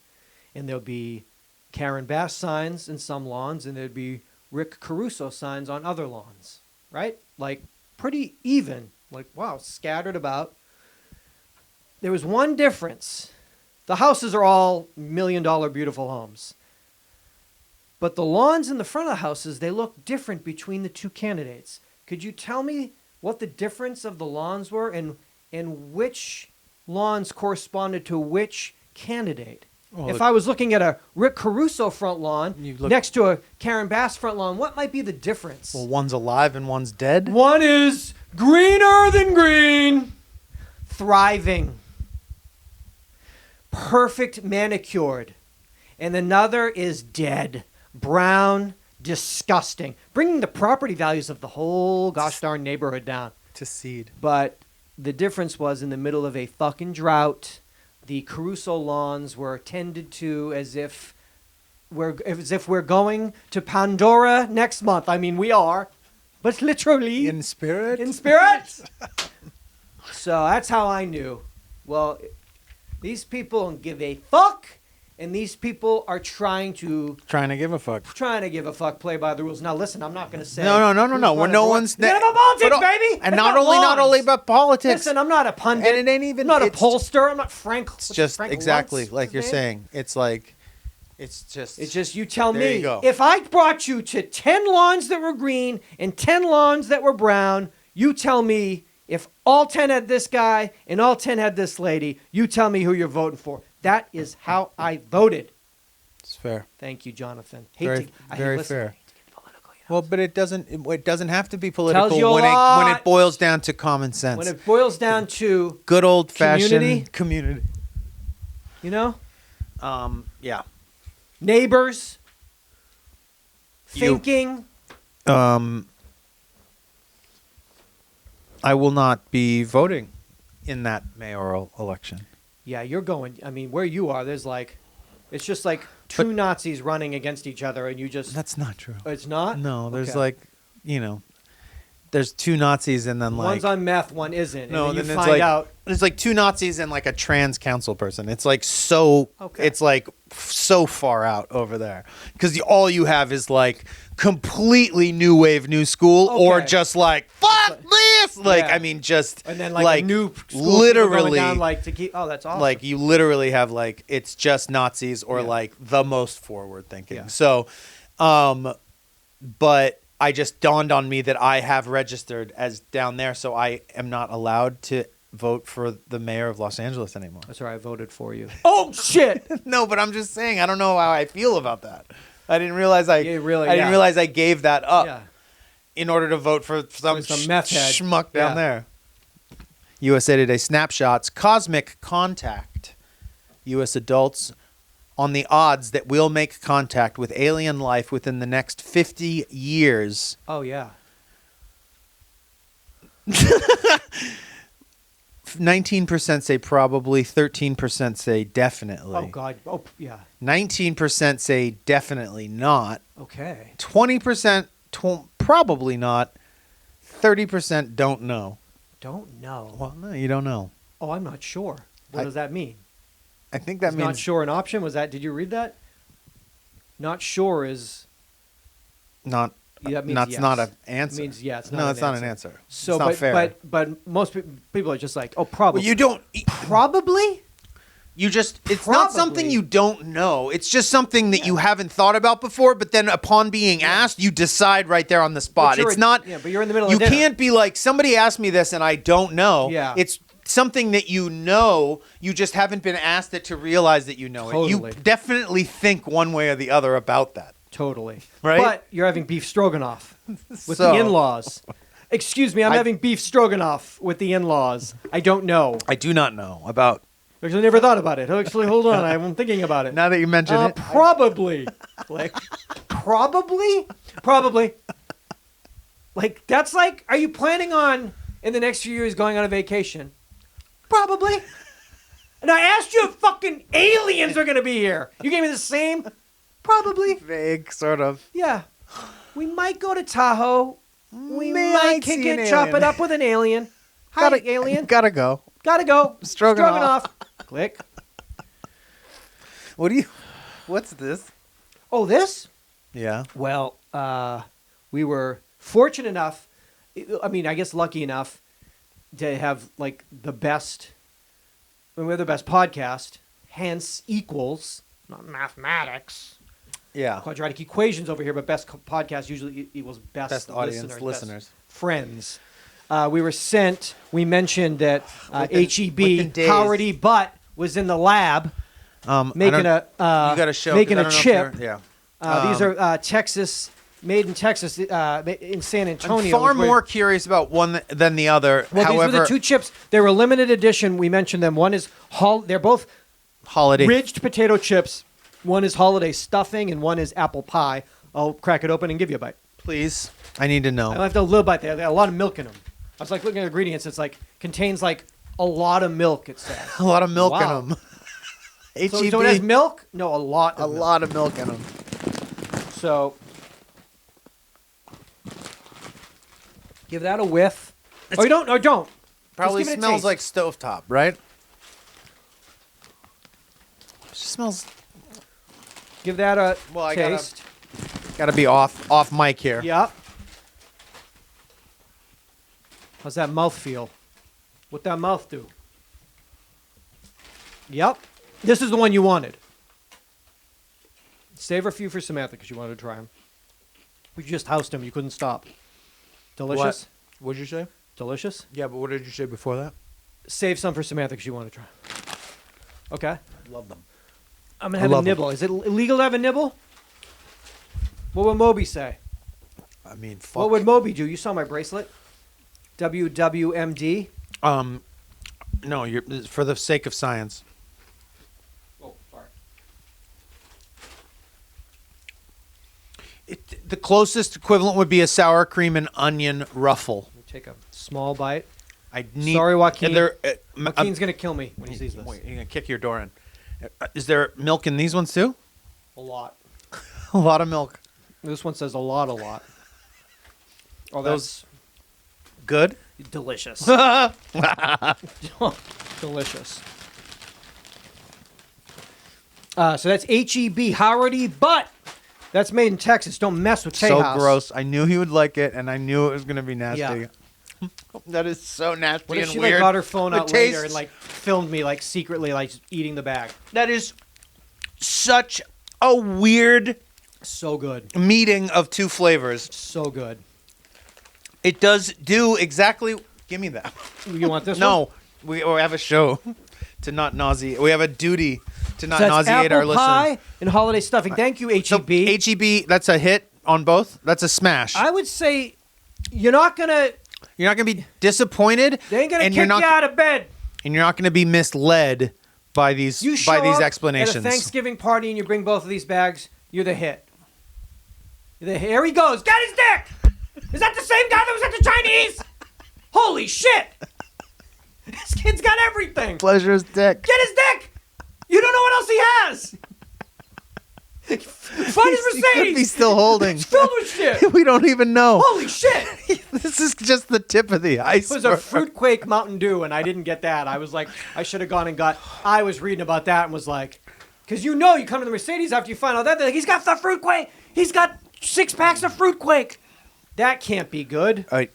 and there'll be Karen Bass signs in some lawns, and there'd be Rick Caruso signs on other lawns, right? Like pretty even, like, wow, scattered about. There was one difference. The houses are all $1 million beautiful homes. But the lawns in the front of the houses, they look different between the two candidates. Could you tell me what the difference of the lawns were and which lawns corresponded to which candidate? Well, if I was looking at a Rick Caruso front lawn next to a Karen Bass front lawn, what might be the difference? Well, one's alive and one's dead. One is greener than green, thriving, perfect manicured, and another is dead, brown, disgusting, bringing the property values of the whole gosh darn neighborhood down. To seed. But the difference was in the middle of a fucking drought, the Caruso lawns were tended to as if we're going to Pandora next month. I mean, we are, but literally in spirit. In spirit. So that's how I knew. Well, these people don't give a fuck, and these people are trying to give a fuck. Play by the rules. Now listen, I'm not going to say no. We're no one's about politics, baby. And not only about politics. Listen, I'm not a pundit. And it ain't even. I'm not a pollster. I'm not Frank. It's just Frank exactly Luntz, like you're saying. It's like, it's just. You tell there me. You go. If I brought you to 10 lawns that were green and 10 lawns that were brown, you tell me if all 10 had this guy and all 10 had this lady. You tell me who you're voting for. That is how I voted. It's fair. Thank you, Jonathan. Very fair. Political, well, but it doesn't have to be political when it boils down to common sense. When it boils down to good old fashioned community. You know? Yeah. Neighbors. Thinking. I will not be voting in that mayoral election. Yeah, you're going. I mean, where you are, there's it's just like two Nazis running against each other, and you just. That's not true. It's not? No, there's there's two Nazis and then like one's on meth, one isn't. no, and then you then find it's like out. there's like two Nazis and like a trans council person. It's like so it's like so far out over there because all you have is like completely new wave, new school, or just like fuck this. Like I mean, just and then like a new school literally going down, like to keep. Oh, that's awesome. Like you literally have like it's just Nazis or like the most forward thinking. So, but I just dawned on me that I have registered as down there, so I am not allowed to vote for the mayor of Los Angeles anymore. That's right, I voted for you. Oh shit! No, but I'm just saying I don't know how I feel about that. I didn't realize I didn't realize I gave that up in order to vote for some meth head schmuck down there. USA Today snapshots: Cosmic contact. U.S. adults on the odds that we'll make contact with alien life within the next 50 years. Oh, yeah. 19% say probably, 13% say definitely. Oh, God. Oh, yeah. 19% say definitely not. Okay. 20% probably not. 30% don't know. Don't know? Well, no, you don't know. Oh, I'm not sure. What does that mean? I think that means... Not sure an option? Was that... Did you read that? Not sure is... Not... That means that's yes. not an answer. It means yes. No, it's not an answer. So, it's not fair. But most people are just like, oh, probably. Well, you don't... Probably? You just... It's not something you don't know. It's just something that you haven't thought about before, but then upon being asked, you decide right there on the spot. It's not... Yeah, but you're in the middle of dinner. You can't be like, somebody asked me this and I don't know. Yeah. It's something that you know, you just haven't been asked it to realize that you know it. You definitely think one way or the other about that. Totally. Right? But you're having beef stroganoff with the in-laws. Excuse me, I'm having beef stroganoff with the in-laws. I don't know. I do not know about... Actually, I never thought about it. Actually, hold on. I'm thinking about it. Now that you mention it. Probably. Like, probably? Probably. Like, that's like, are you planning on, in the next few years, going on a vacation? Probably. And I asked you if fucking aliens are going to be here. You gave me the same... Probably. Vague, sort of. Yeah. We might go to Tahoe. We might kick it, chop it up with an alien. Hi, alien. Gotta go. Gotta go. Stroganoff. Click. What's this? Oh, this? Yeah. Well, we were fortunate enough, I mean, I guess lucky enough to have like the best, we're the best podcast, hence equals, not mathematics. Yeah. Quadratic equations over here, but best podcast usually equals best audience, listeners. Best friends. We were sent, we mentioned that HEB, Howard E. Butt, was in the lab making a chip. Yeah. These are made in Texas, in San Antonio. I'm far more curious about one than the other. Well, however, these were the two chips. They were limited edition. We mentioned them. One is, they're both holiday ridged potato chips. One is holiday stuffing, and one is apple pie. I'll crack it open and give you a bite. Please. I need to know. I left a little bite there. They got a lot of milk in them. I was like looking at the ingredients. It's like contains like a lot of milk. It says a lot of milk in them. So it has milk? No, a lot. Of lot of milk in them. So give that a whiff. Or don't. Probably smells like stovetop, right? It smells. Give that a taste. Gotta be off mic here. Yep. How's that mouth feel? What'd that mouth do? Yep. This is the one you wanted. Save a few for Samantha because you wanted to try them. We just housed them. You couldn't stop. Delicious? What did you say? Delicious? Yeah, but what did you say before that? Save some for Samantha because you want to try. Okay. Love them. I'm going to have a nibble. Is it illegal to have a nibble? What would Moby say? I mean, fuck. What would Moby do? You saw my bracelet? WWMD? No, you're for the sake of science. Oh, sorry. The closest equivalent would be a sour cream and onion ruffle. We'll take a small bite. Sorry, Joaquin. Joaquin's going to kill me when he sees this. Wait, you're going to kick your door in. Is there milk in these ones too? A lot. A lot of milk. This one says a lot. Oh, Good? Delicious. Delicious. So that's HEB, Hardy, but that's made in Texas. Don't mess with So Tejas. gross. I knew he would like it, and I knew it was going to be nasty. Yeah. That is so nasty What if and she weird. like got her phone The out later taste- and like filmed me like secretly like eating the bag? That is such a weird So good. meeting of two flavors. So good. It does do exactly. Give me that. You want this one? No, we have a show to not nauseate. We have a duty to not So that's nauseate our apple pie listeners. and holiday stuffing. Thank you, So HEB. HEB, that's a hit on both. That's a smash. I would say you're not gonna. You're not gonna be disappointed. They ain't gonna and kick you're not, you out of bed. and you're not gonna be misled by these You show up explanations. at a Thanksgiving party and you bring both of these bags. You're the hit. Here he goes. Get his dick. Is that the same guy that was at the Chinese? Holy shit! This kid's got everything. Pleasure's dick. Get his dick. You don't know what else he has. Find his He could be Mercedes. still holding. It's filled with shit. We don't even know. Holy shit! This is just the tip of the It iceberg. was a Fruitquake Mountain Dew, and I didn't get that. I was like, I should have gone and got. I was reading about that and was like, because you come to the Mercedes after you find out that they're like, he's got the Fruitquake. He's got 6 packs of Fruitquake. That can't be good. I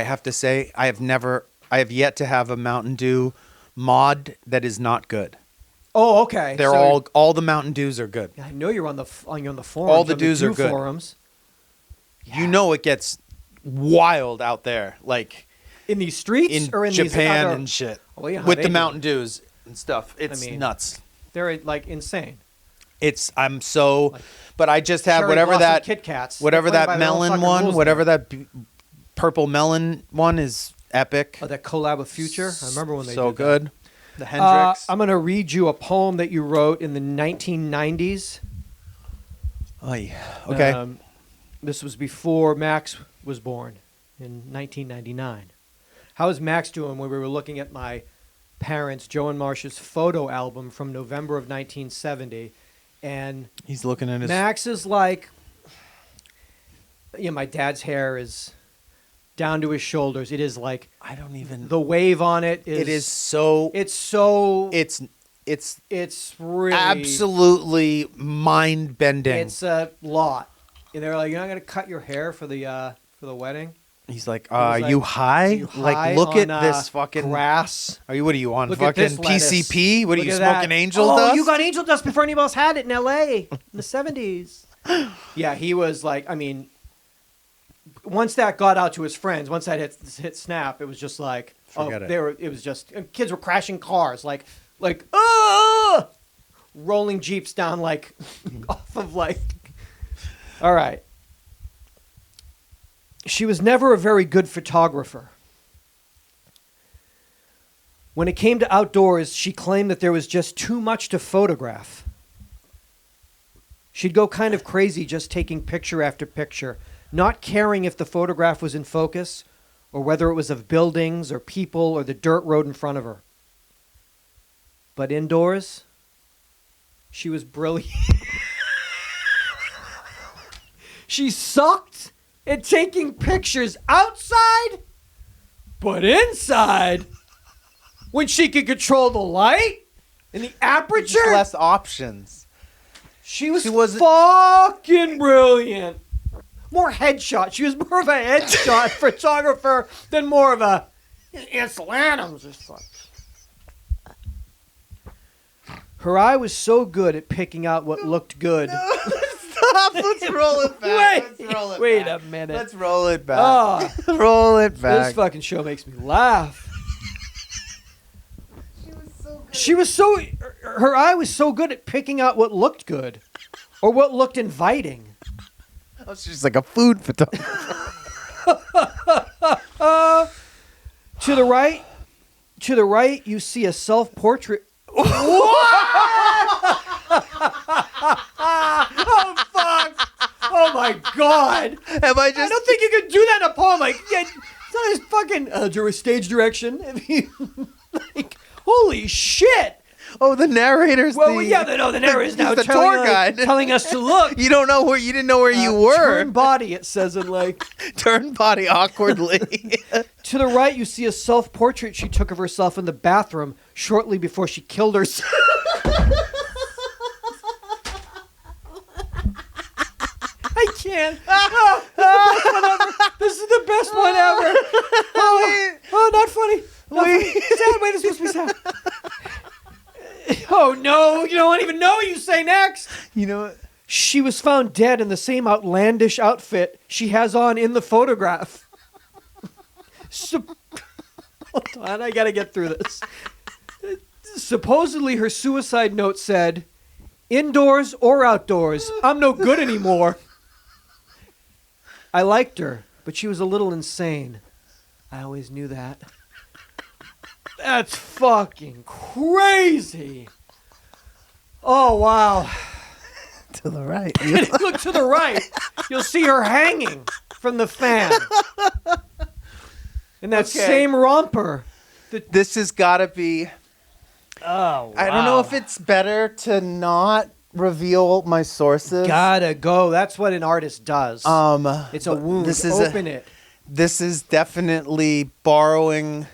have to say, I have yet to have a Mountain Dew mod that is not good. Oh, okay. They're So- all the Mountain Dews are good. I know you're on the forums. All the on dews are Dew good. Forums. You know it gets wild out there, like In these streets in or in Japan these other, and shit. Oh, yeah, with they the do. Mountain Dews and stuff. It's nuts. They're like insane. But I just have Cherry whatever Blossom that Kit Kats. whatever They're playing that by their own melon fucking one, rules whatever there. that purple melon one is epic. Oh, that collab with Future. I remember when they so did that. good. The Hendrix. I'm gonna read you a poem that you wrote in the 1990s. Oh yeah. Okay. This was before Max was born in 1999. How is Max doing when we were looking at my parents, Joe and Marcia's photo album from November of 1970? And He's looking at his. Max is like, my dad's hair is down to his shoulders. It is like I don't even. the wave on it is. It is so. It's really absolutely mind bending. It's a lot. And they're like, you're not gonna cut your hair for the wedding. He's like, was you like, high? You Like, high look on, at this fucking grass. What are you on? Look at this Fucking lettuce. PCP? What are Look you at that. smoking? Angel oh, dust? you got angel dust before anybody else had it in L.A. in the 70s. Yeah, he was like, once that got out to his friends, once that hit Snap, it was just like, Forget it. It was just kids were crashing cars, like rolling jeeps down like off of like. All right. She was never a very good photographer. When it came to outdoors, she claimed that there was just too much to photograph. She'd go kind of crazy just taking picture after picture, not caring if the photograph was in focus or whether it was of buildings or people or the dirt road in front of her. But indoors, she was brilliant. She sucked at taking pictures outside, but inside, when she could control the light and the aperture, Just less options. she was wasn't- fucking brilliant. More headshot. She was more of a headshot photographer than more of a Ansel Adams or something. Her eye was so good at picking out what looked good. Stop. Let's roll it back. Wait a minute. Let's roll it back. Oh, Roll it this back. fucking show makes me laugh. She was so good. Her eye was so good at picking out what looked good or what looked inviting. Oh, she's like a food photographer. To the right, you see a self-portrait. Oh fuck! Oh my god! Am I I just? don't think you could do that in a poem. Like, yeah, it's not his fucking stage direction. Like, holy shit! Oh, the narrator's Well, the... yeah, the narrator's now the tour guide. telling us to look. You didn't know where you were. Turn body, it says in like... Turn body awkwardly. To the right, you see a self-portrait she took of herself in the bathroom shortly before she killed herself. I can't. This is the best one ever. Oh, not funny. Not funny. Sad. Wait, this must be sad. Oh, no. You don't even know what you say next. You know what? She was found dead in the same outlandish outfit she has on in the photograph. Hold on, I gotta get through this. Supposedly, her suicide note said, "Indoors or outdoors, I'm no good anymore. I liked her, but she was a little insane. I always knew that." That's fucking crazy. Oh, wow. To the right. Look to the right. You'll see her hanging from the fan. In that same romper. This has got to be... Oh, wow. I don't know if it's better to not reveal my sources. Gotta go. That's what an artist does. It's a wound. Open it. This is definitely borrowing...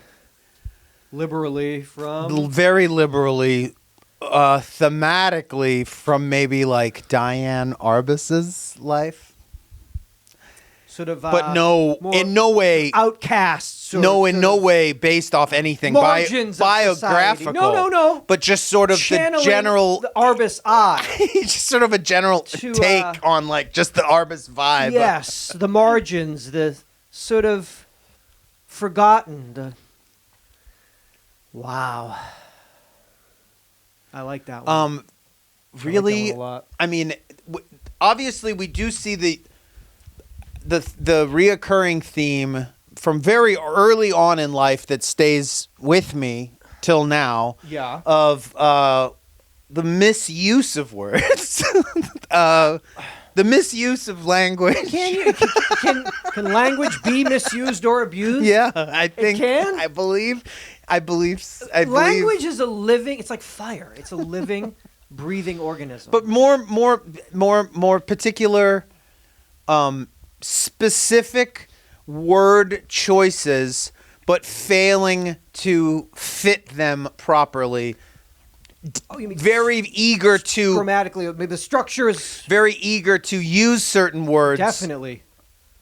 Liberally from... Very liberally, thematically from maybe like Diane Arbus's life. Sort of... but no, in no way... Outcasts. In no way based off anything biographical. No. But just sort of the general... the Arbus eye. Just sort of a general take on like just the Arbus vibe. Yes, the margins, the sort of forgotten, Wow. I like that one. Really, I like that one a lot. I mean, obviously we do see the reoccurring theme from very early on in life that stays with me till now. Yeah. Of the misuse of words. The misuse of language. Can language be misused or abused? Yeah, I think. It can? I believe. Language is a living. It's like fire. It's a living, breathing organism. But more particular, specific word choices, but failing to fit them properly. Oh, you mean very eager to grammatically? Maybe the structure is very eager to use certain words. Definitely.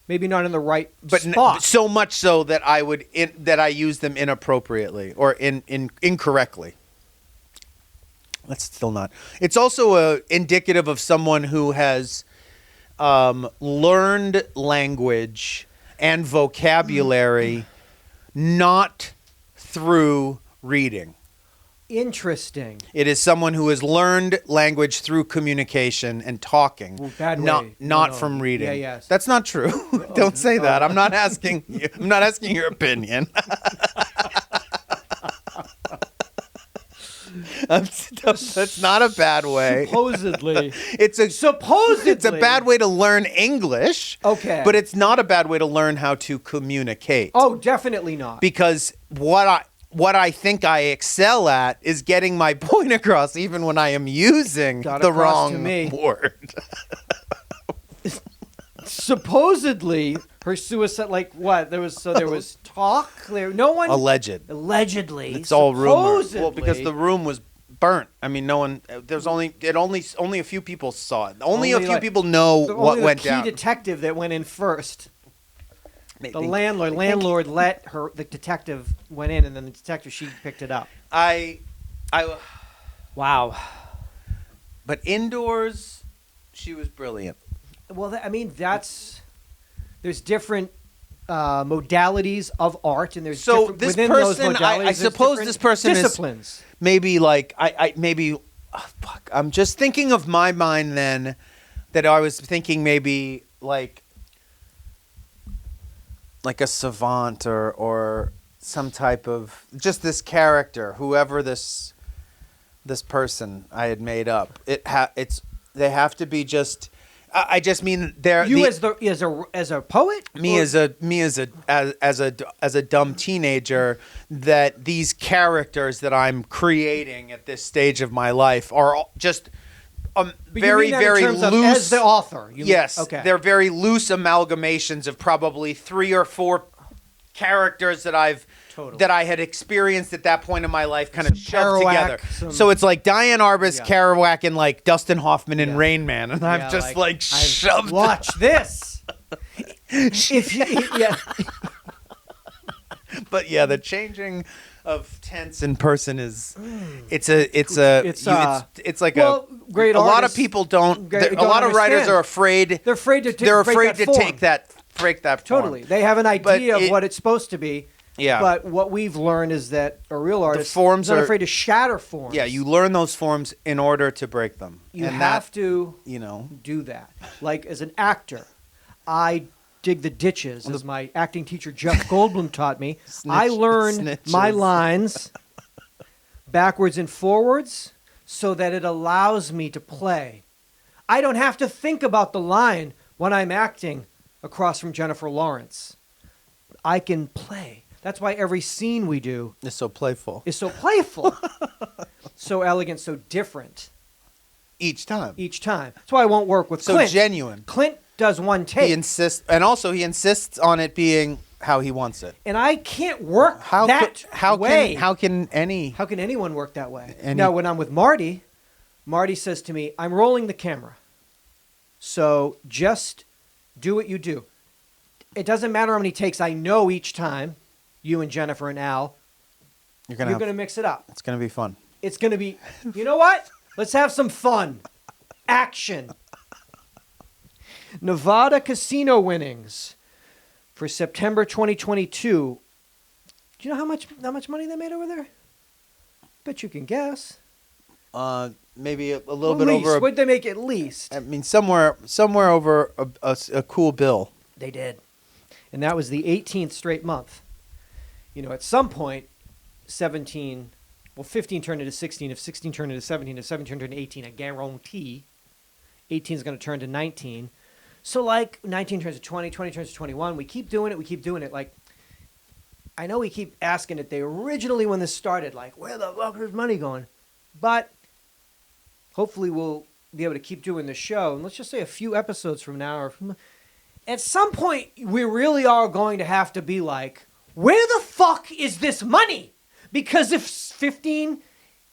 Maybe not in the right but spot. So much so that I use them inappropriately or incorrectly. That's still not. It's also indicative of someone who has learned language and vocabulary not through reading. Interesting. It is someone who has learned language through communication and talking, not from reading. Yeah, yes. That's not true. Don't say that. I'm not asking you. I'm not asking your opinion. That's not a bad way. Supposedly. It's a bad way to learn English. Okay. But it's not a bad way to learn how to communicate. Oh, definitely not. Because what I think I excel at is getting my point across even when I am using the wrong word. Supposedly, her suicide, like what? There was talk. No one... Allegedly. It's all rumor. Well, because the room was burnt. I mean, no one... Only a few people saw it. Only a few people know what went down. The key detective that went in first. The landlord let the detective went in, and then the detective, she picked it up. Wow. But indoors, she was brilliant. Well, there's different modalities of art, and there's different, within those modalities, I suppose this person disciplines. Is maybe like I'm just thinking of my mind then that I was thinking maybe like a savant or some type of just this character, whoever this person I had made up. They have to be just I just mean they're as a poet. Me as a dumb teenager, that these characters that I'm creating at this stage of my life are just very loose. As the author, yes, okay. They're very loose amalgamations of probably 3 or 4 characters that I had experienced at that point in my life, kind of shoved together. So it's like Diane Arbus, Kerouac, and like Dustin Hoffman in Rain Man, and I've just like shoved. Watch this. But yeah, the changing of tense in person is it's like great. A lot of people don't. A lot of writers are afraid. They're afraid to break that form. Totally. They have an idea of what it's supposed to be. Yeah. But what we've learned is that a real artist is not afraid to shatter forms. Yeah, you learn those forms in order to break them. You have to do that. Like as an actor, I dig the ditches, as my acting teacher Jeff Goldblum taught me. I learn my lines backwards and forwards so that it allows me to play. I don't have to think about the line when I'm acting across from Jennifer Lawrence. I can play. That's why every scene we do is so playful. So elegant, so different. Each time. That's why I won't work with Clint. So genuine. Clint does one take. He insists on it being how he wants it. And I can't work that way. How can anyone work that way? Now, when I'm with Marty says to me, I'm rolling the camera. So just do what you do. It doesn't matter how many takes. I know each time, you and Jennifer and Al, you're going to mix it up. It's going to be fun. It's going to be, you know what? Let's have some fun. Action. Nevada casino winnings for September 2022. Do you know how much money they made over there? Bet you can guess. Maybe a little bit over. What'd they make at least? I mean, somewhere over a cool bill. They did. And that was the 18th straight month. At some point, 15 turned into 16. If 16 turned into 17, if 17 turned into 18, I guarantee 18 is going to turn to 19. So, 19 turns to 20, 20 turns to 21. We keep doing it. I know we keep asking it. They originally, when this started, where the fuck is money going? But hopefully we'll be able to keep doing the show. And let's just say a few episodes from now. At some point, we really are going to have to be like, where the fuck is this money? Because if 15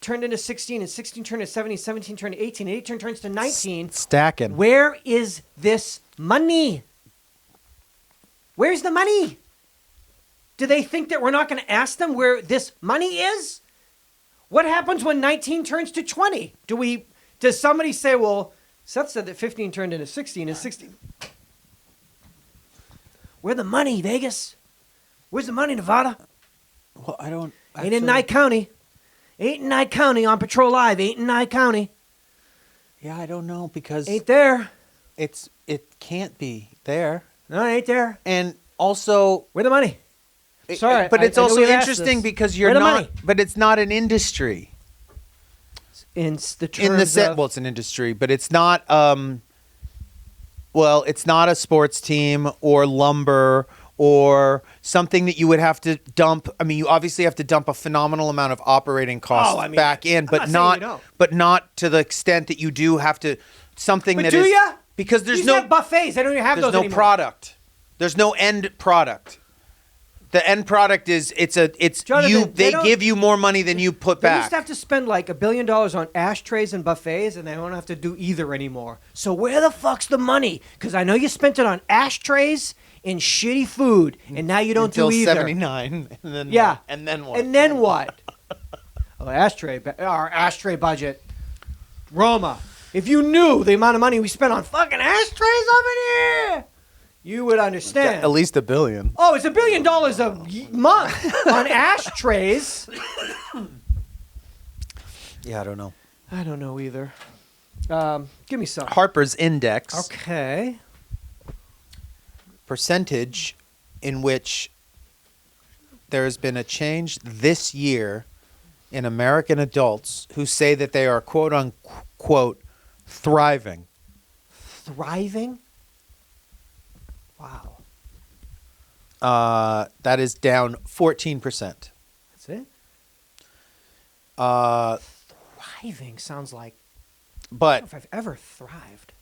turned into 16 and 16 turned to 17, 17 turned to 18, and 18 turns to 19. Stacking. Where is this money? Where's the money? Do they think that we're not going to ask them where this money is? What happens when 19 turns to 20? Does somebody say, well, Seth said that 15 turned into 16 and 16. Where the money, Vegas? Where's the money, Nevada? Well, I don't. Ain't in Nye County. Ain't in Nye County on Patrol Live. Ain't in Nye County. Yeah, I don't know because ain't there. It can't be there. No, it ain't there. And also, where the money? Sorry, but it's also interesting because you're not. Money? But it's not an industry. In the terms of, well, it's an industry, but it's not. Well, it's not a sports team or lumber or something that you would have to dump. I mean, you obviously have to dump a phenomenal amount of operating costs back in, but not to the extent that you do have to something but that do is ya? Because there's you no have buffets. They don't even have those anymore. There's no product. There's no end product. The end product is Jonathan, they give you more money than you put back. They used to have to spend like $1 billion on ashtrays and buffets, and they don't have to do either anymore. So where the fuck's the money? Because I know you spent it on ashtrays and shitty food, and now you don't do either. Until 79, and then yeah, and then what? And then what? Our ashtray budget, Roma. If you knew the amount of money we spent on fucking ashtrays up in here, you would understand. At least $1 billion. Oh, it's $1 billion a month on ashtrays. Yeah, I don't know. I don't know either. Give me some. Harper's Index. Okay. Percentage in which there has been a change this year in American adults who say that they are quote unquote thriving. thriving? Wow. That is down 14%. That's it? Thriving sounds like, I don't But know if I've ever thrived.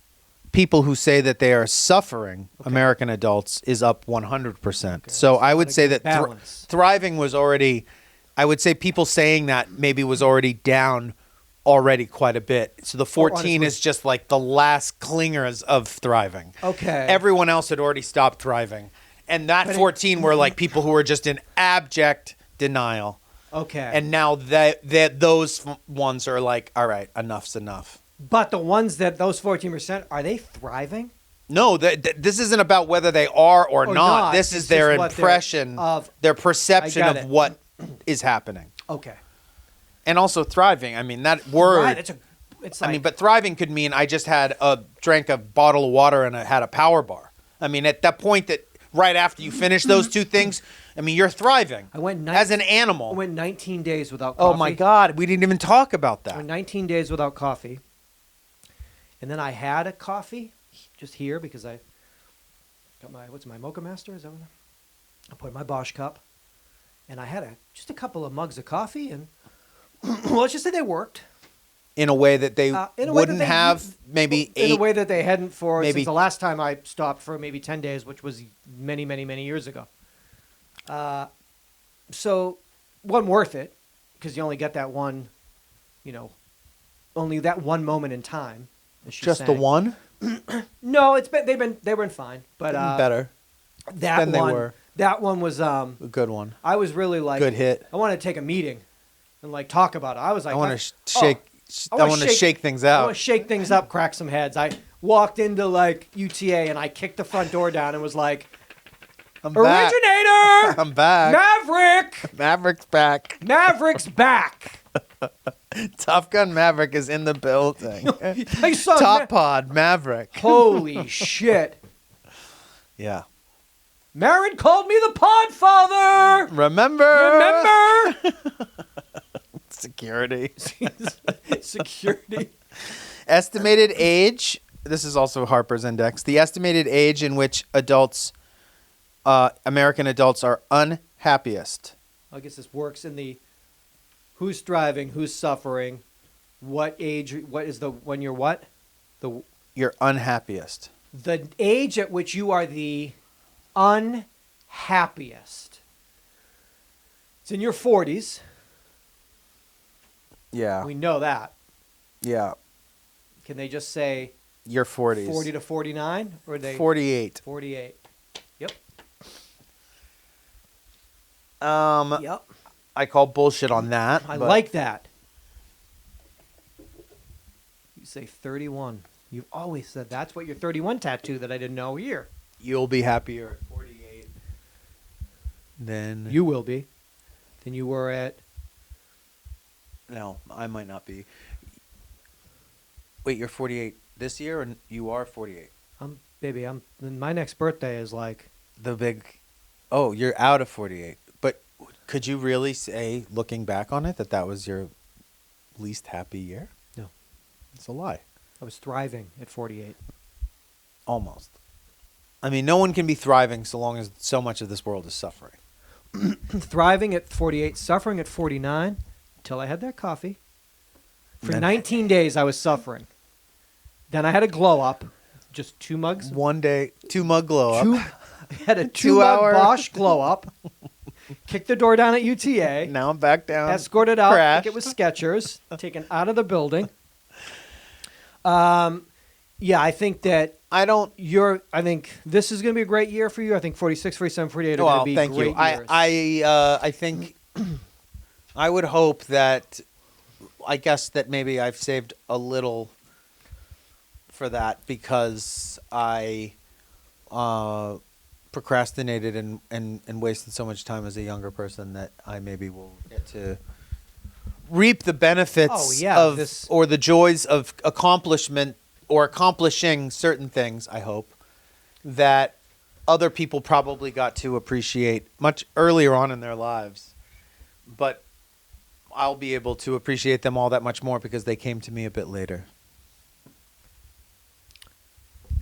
people who say that they are suffering, Okay. American adults, is up 100%. Okay, So that's I not would a say good that balance. thriving was already, I would say people saying that maybe was already down already quite a bit. So the 14 honestly. is just like the last clingers of thriving. Okay. Everyone else had already stopped thriving. And that But 14 were like people who were just in abject denial. Okay. And now that those ones are like, all right, enough's enough. But the ones those 14%, are they thriving? No, this isn't about whether they are or not. This It's is their just what impression, their perception I get of it. what is happening. Okay. And also thriving. I mean, that word. Right. It's like, I mean, but thriving could mean I just drank a bottle of water and I had a power bar. I mean, at that point that right after you finish those two things, I mean, you're thriving as an animal. I went 19 days without coffee. Oh my God, we didn't even talk about I that. went 19 days without coffee. And then I had a coffee just here because I got my Mocha Master? Is that what I put in my Bosch cup. And I had just a couple of mugs of coffee, and well, let's just say they worked. In a way that they wouldn't have maybe in eight. a way that they hadn't maybe- since the last time I stopped for maybe 10 days, which was many, many, many years ago. So wasn't worth it because you only get that one, only that one moment in time. as she's Just the saying. one? No, they were fine, but Better. that than they one, were. that one was A good one. I was really like Good hit. I wanted to take a meeting and like talk about it. I was like I want to I I want to shake things out. I want to shake things up, crack some heads. I walked into like UTA and I kicked the front door down and was like, I'm back. "Originator, I'm back. Maverick, Maverick's back. Maverick's back." Top Gun Maverick is in the building. I saw Top Pod Maverick. Holy shit! Yeah. Marin called me the Podfather. Remember? Security. Security. Estimated age. This is also Harper's Index. The estimated age in which American adults are unhappiest. I guess this works in the who's thriving, who's suffering, what age, when you're what? You're unhappiest. The age at which you are the unhappiest. It's in your 40s. Yeah. We know that. Yeah. Can they just say Your 40s. 40 to 49? Or they 48. 48. Yep. Yep. I call bullshit on that. I but like that. You say 31. You've always said that's what your 31 tattoo that I didn't know here. You'll be happier at 48 than You will be. Than you were at. No, I might not be. Wait, you're 48 this year, or you are 48? Baby, my next birthday is like. The big. Oh, you're out of 48. But could you really say, looking back on it, that was your least happy year? No. It's a lie. I was thriving at 48. Almost. I mean, no one can be thriving so long as so much of this world is suffering. Thriving at 48, suffering at 49, until I had that coffee. For Then- 19 days, I was suffering. Then I had a glow up. Just 2 mugs. One day, 2 mug glow up. I had a 2-mug 2-hour Bosch glow up. Kicked the door down at UTA. Now I'm back down. Escorted out. I Crashed. think it was Skechers. Taken out of the building. Yeah, I think that I think this is going to be a great year for you. I think 46, 47, 48 are going to be thank great you. years. I think I would hope that I guess that maybe I've saved a little for that because I procrastinated and wasted so much time as a younger person that I maybe will get to reap the benefits or the joys of accomplishment or accomplishing certain things, I hope, that other people probably got to appreciate much earlier on in their lives. But I'll be able to appreciate them all that much more because they came to me a bit later.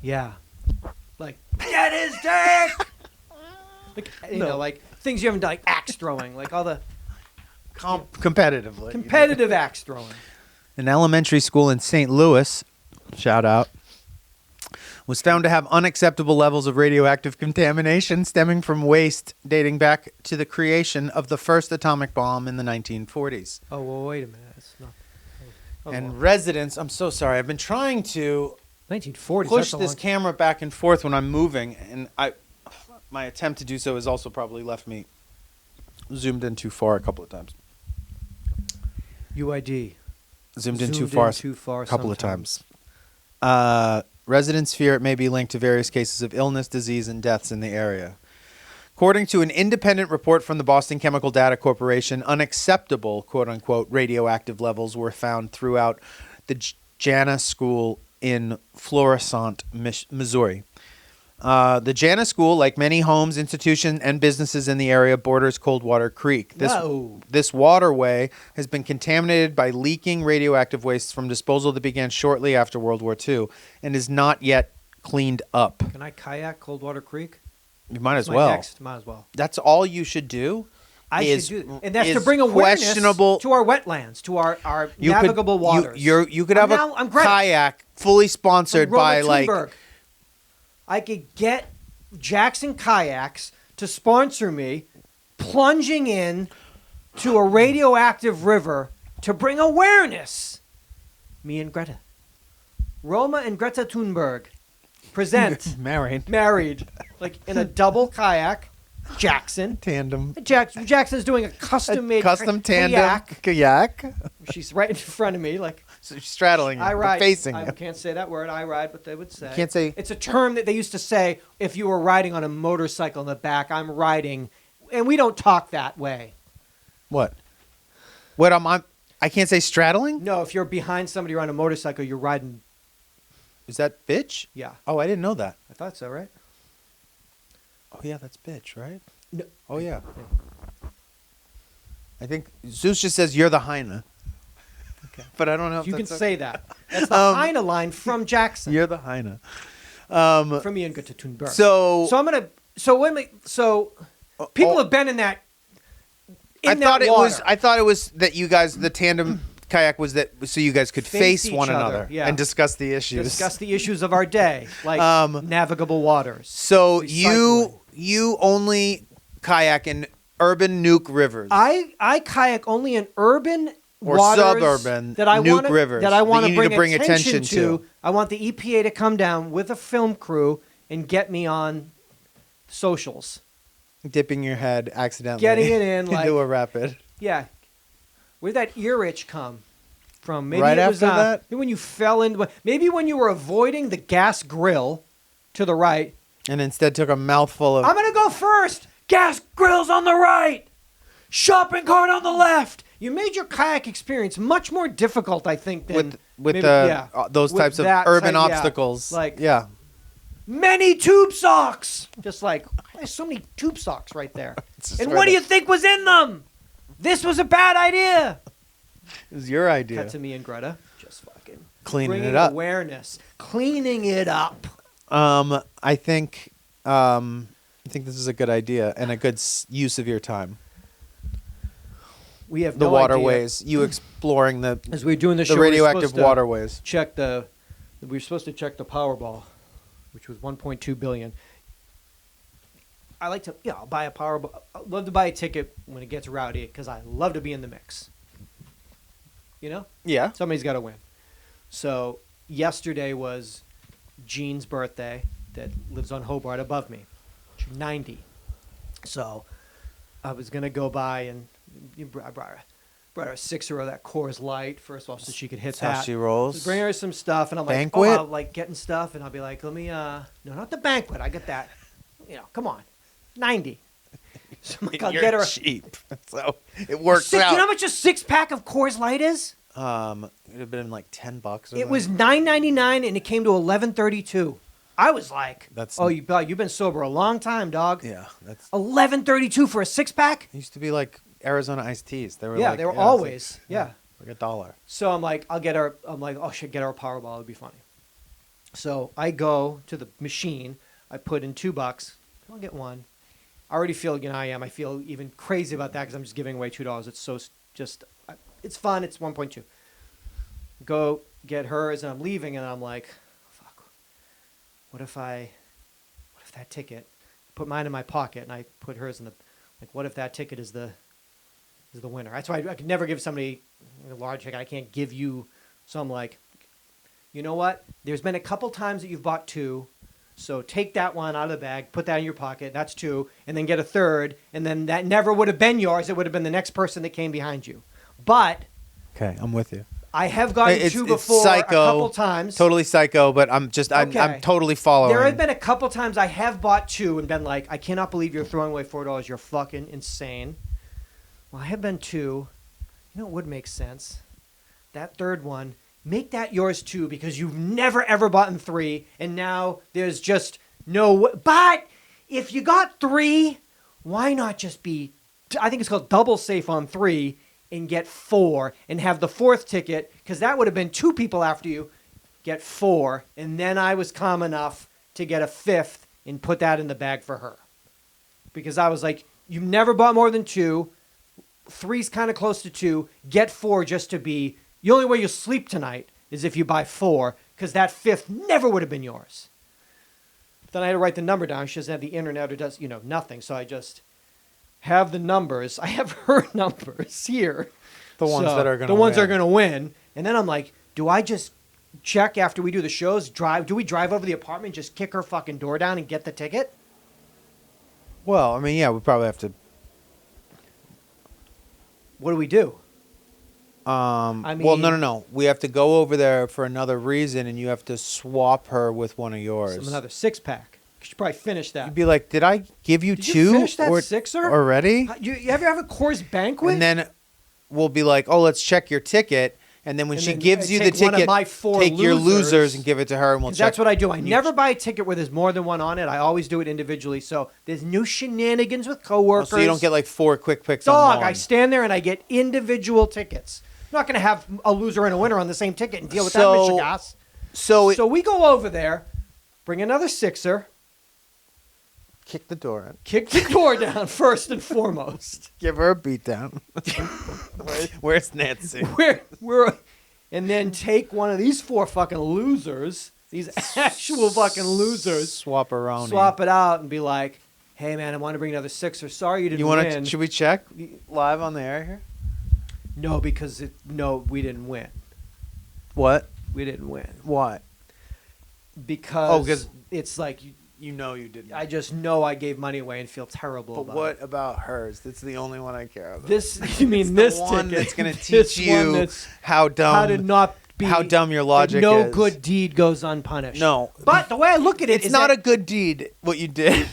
Yeah. Like, get his dick! Like, you know, like things you haven't done, like axe throwing, like all the Competitively. competitive axe throwing. An elementary school in St. Louis, shout out, was found to have unacceptable levels of radioactive contamination stemming from waste dating back to the creation of the first atomic bomb in the 1940s. Oh, well, wait a minute. It's not. And residents, I'm so sorry, I've been trying to 1940s. push this camera back and forth when I'm moving, and my attempt to do so has also probably left me zoomed in too far a couple of times. UID. Zoomed in too far a couple of times. Residents fear it may be linked to various cases of illness, disease, and deaths in the area. According to an independent report from the Boston Chemical Data Corporation, unacceptable, quote-unquote, radioactive levels were found throughout the Jana School in Florissant, Missouri. The Jana School, like many homes, institutions, and businesses in the area, borders Coldwater Creek. This waterway has been contaminated by leaking radioactive waste from disposal that began shortly after World War II and is not yet cleaned up. Can I kayak Coldwater Creek? You might as well. Might as well. That's all you should do. Should do, and that's to bring awareness to our wetlands, to our navigable waters. You could have a kayak fully sponsored by Thunberg. I could get Jackson Kayaks to sponsor me plunging in to a radioactive river to bring awareness. Me and Greta. Roma and Greta Thunberg present married like in a double kayak. Jackson. Tandem. Jackson's doing a custom-made tandem kayak. She's right in front of me, like. So she's straddling you, I ride. facing I you. can't say that word. I ride, but they would say. You can't say. It's a term that they used to say if you were riding on a motorcycle in the back. I'm riding, and we don't talk that way. What? I can't say straddling? No, if you're behind somebody on a motorcycle, you're riding. Is that bitch? Yeah. Oh, I didn't know that. I thought so, right? Oh, yeah, that's bitch, right? No. Oh, yeah. I think Zeus just says, you're the hyena. Okay. But I don't know if you can that's say that. That's the hyena line from Jackson. You're the hyena. From Ian to Thunberg. So I'm going to... So wait a minute. So people have been in that... I thought it was that you guys, the tandem kayak was that so you guys could face one another and discuss the issues. Discuss the issues of our day, like navigable waters. So you only kayak in urban nuke rivers. I kayak only in urban or waters suburban that I nuke rivers that I want to bring attention to. I want the EPA to come down with a film crew and get me on socials. Dipping your head accidentally. Getting it in like into a rapid. Yeah. Where'd that ear itch come from? Maybe right it was after that? Maybe when you fell into maybe when you were avoiding the gas grill to the right. And instead took a mouthful of I'm gonna go first. Gas grill's on the right. Shopping cart on the left. You made your kayak experience much more difficult, I think, than those types of urban obstacles. Like many tube socks. Just like there's so many tube socks right there. And what do you think was in them? This was a bad idea. It was your idea. Cut to me and Greta. Just fucking cleaning it up. Awareness. Cleaning it up. I think this is a good idea and a good use of your time. We have the waterways. You exploring the as we're doing the show, radioactive waterways. We were supposed to check the Powerball, which was 1.2 billion. I like to, I'll buy a Powerball. I'd love to buy a ticket when it gets rowdy because I love to be in the mix. You know? Yeah. Somebody's got to win. So yesterday was Jean's birthday that lives on Hobart above me. She's 90. So I was going to go by and I brought her a sixer of that Coors Light, first of all, so she could hit that. How she rolls. Just bring her some stuff, and I'm Banquet? like, I'm like getting stuff, and I'll be like, let me, no, not the banquet. I get that. Come on. 90. So I'm like, I'll get her cheap. So it works out. You know how much a 6-pack of Coors Light is? It would have been like $10. It was $9.99 and it came to $11.32. I was like, you've been sober a long time, dog. Yeah, that's $11.32 for a 6-pack. It used to be like Arizona iced teas. They were they were always like $1. So I'm like, I'll get her. I'm like, oh, should get her a Powerball. It'd be funny. So I go to the machine. I put in $2. I'll get one. I already feel, I feel even crazy about that because I'm just giving away $2. It's it's fun. It's 1.2. Go get hers, and I'm leaving, and I'm like, fuck. What if that ticket? Put mine in my pocket, and I put hers in the. Like, what if that ticket is the winner? That's why I could never give somebody a large ticket. I can't give you. So I'm like, you know what? There's been a couple times that you've bought 2. So take that one out of the bag, put that in your pocket. That's 2, and then get a third, and then that never would have been yours. It would have been the next person that came behind you. But okay, I'm with you. I have gotten 2 before psycho, a couple times. Totally psycho, but I'm totally following. There have been a couple times I have bought 2 and been like, I cannot believe you're throwing away $4. You're fucking insane. Well, I have been 2. You know what would make sense? That third one. Make that yours too, because you've never ever bought in 3, and now there's just no. But if you got 3, why not just be? I think it's called double safe on 3 and get 4 and have the 4th ticket, because that would have been 2 people after you. Get 4, and then I was calm enough to get a 5th and put that in the bag for her, because I was like, you've never bought more than 2. 3's kind of close to 2. Get 4 just to be. The only way you'll sleep tonight is if you buy 4, because that 5th never would have been yours. Then I had to write the number down. She doesn't have the internet or does, nothing. So I just have the numbers. I have her numbers here. The ones that are going to win. The ones that are going to win. And then I'm like, do I just check after we do the shows? Do we drive over the apartment, just kick her fucking door down and get the ticket? Well, I mean, yeah, we probably have to. What do we do? Well, no. We have to go over there for another reason, and you have to swap her with one of yours. Another 6-pack. You should probably finish that. You'd be like, did I give you Did 2 you finish that sixer already? You ever have a Coors Banquet? And then we'll be like, oh, let's check your ticket. And then when she gives you the ticket, take your losers and give it to her, and we'll check. That's what I do. I never buy a ticket where there's more than one on it. I always do it individually. So there's no shenanigans with coworkers. Oh, so you don't get like 4 quick picks on one. I stand there and I get individual tickets. I'm not going to have a loser and a winner on the same ticket and deal with that, Mr. Goss. So we go over there, bring another 6er. Kick the door in. Kick the door down first and foremost. Give her a beat down. Where's Nancy? And then take one of these 4 fucking losers, these actual fucking losers. Swap around. Swap it out and be like, hey, man, I want to bring another 6er. Sorry you didn't win. Should we check live on the air here? No, because we didn't win. What? We didn't win. Why? Because it's like you know you didn't. I just know I gave money away and feel terrible about it. But what about hers? That's the only one I care about. You mean this the one ticket? That's going to teach you how dumb. How to not be. How dumb your logic is. No good deed goes unpunished. No. But the way I look at it, it's not a good deed, what you did.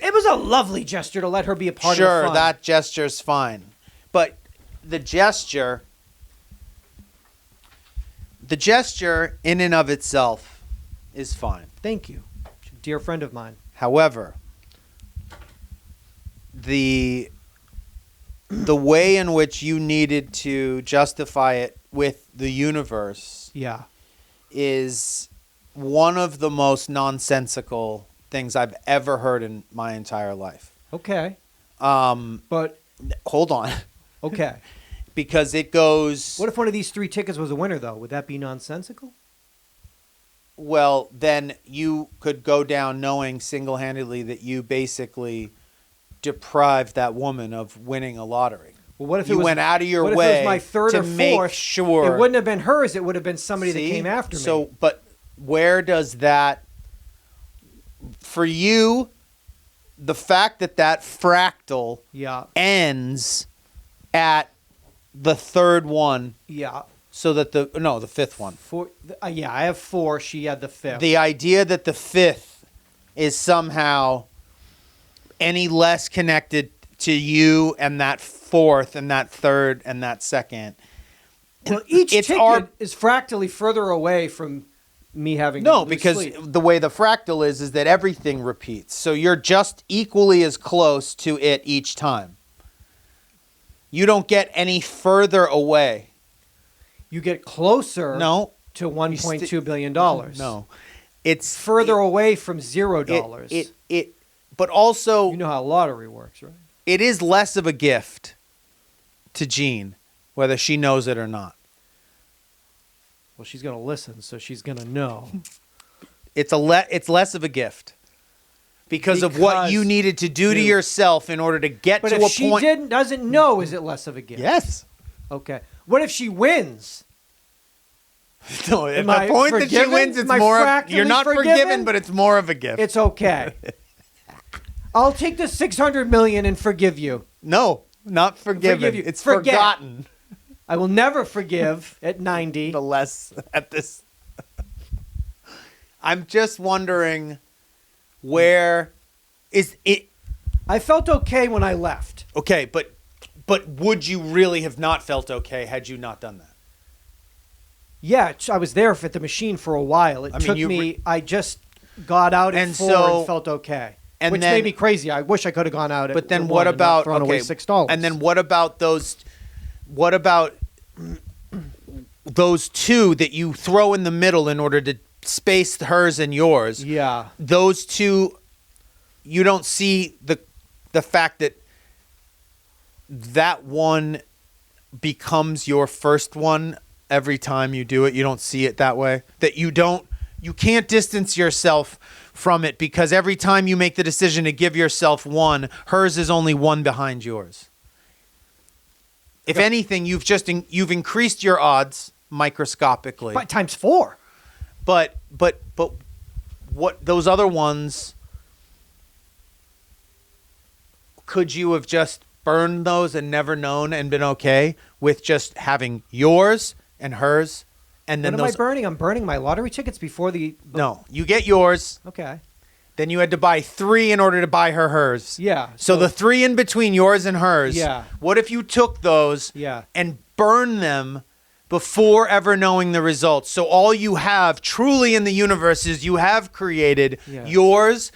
It was a lovely gesture to let her be a part of the fun. Sure, that gesture's fine. But the gesture in and of itself is fine. Thank you. Dear friend of mine. However, the way in which you needed to justify it with the universe is one of the most nonsensical things I've ever heard in my entire life. Okay. But hold on. Okay. Because it goes... What if one of these 3 tickets was a winner, though? Would that be nonsensical? Well, then you could go down knowing single-handedly that you basically deprived that woman of winning a lottery. Well, what if you went out of your way if it was my third to or fourth, make sure... It wouldn't have been hers. It would have been somebody that came after me. So, but where does that... For you, the fact that fractal ends at the third one... Yeah. So that the 5th one. I have 4. She had the 5th. The idea that the 5th is somehow any less connected to you and that 4th and that 3rd and that 2nd. Well, each ticket is fractally further away from me having to because sleep. The way the fractal is that everything repeats. So you're just equally as close to it each time. You don't get any further away. You get closer to $1.2 billion. No. it's further away from $0. But also, you know how lottery works, right? It is less of a gift to Jean, whether she knows it or not. Well, she's going to listen, so she's going to know. It's less of a gift because of what you needed to do to yourself in order to get to a point. But if she doesn't know, is it less of a gift? Yes. Okay. What if she wins? No, at the point that she wins, it's more. You're not forgiven, but it's more of a gift. It's okay. I'll take the $600 million and forgive you. No, not forgiven. It's forgotten. I will never forgive at 90. The less at this. I'm just wondering, where is it? I felt okay when I left. Okay, but would you really have not felt okay had you not done that? Yeah, I was there at the machine for a while. I just got out at 4 and felt okay. Which made me crazy. I wish I could have gone out at. But then what about away $6? And then what about those? What about those two that you throw in the middle in order to space hers and yours? Yeah. Those two, you don't see the fact that one becomes your first one every time you do it. You don't see it that way. That you can't distance yourself from it because every time you make the decision to give yourself one, hers is only one behind yours. If anything, you've increased your odds microscopically. But times 4. But what those other ones, could you have just burned those and never known and been okay with just having yours and hers? And then what am I burning? I'm burning my lottery tickets before the... No, you get yours. Okay. Then you had to buy 3 in order to buy hers. Yeah. So the 3 in between yours and hers. Yeah. What if you took those and burned them before ever knowing the results? So all you have truly in the universe is you have created yours,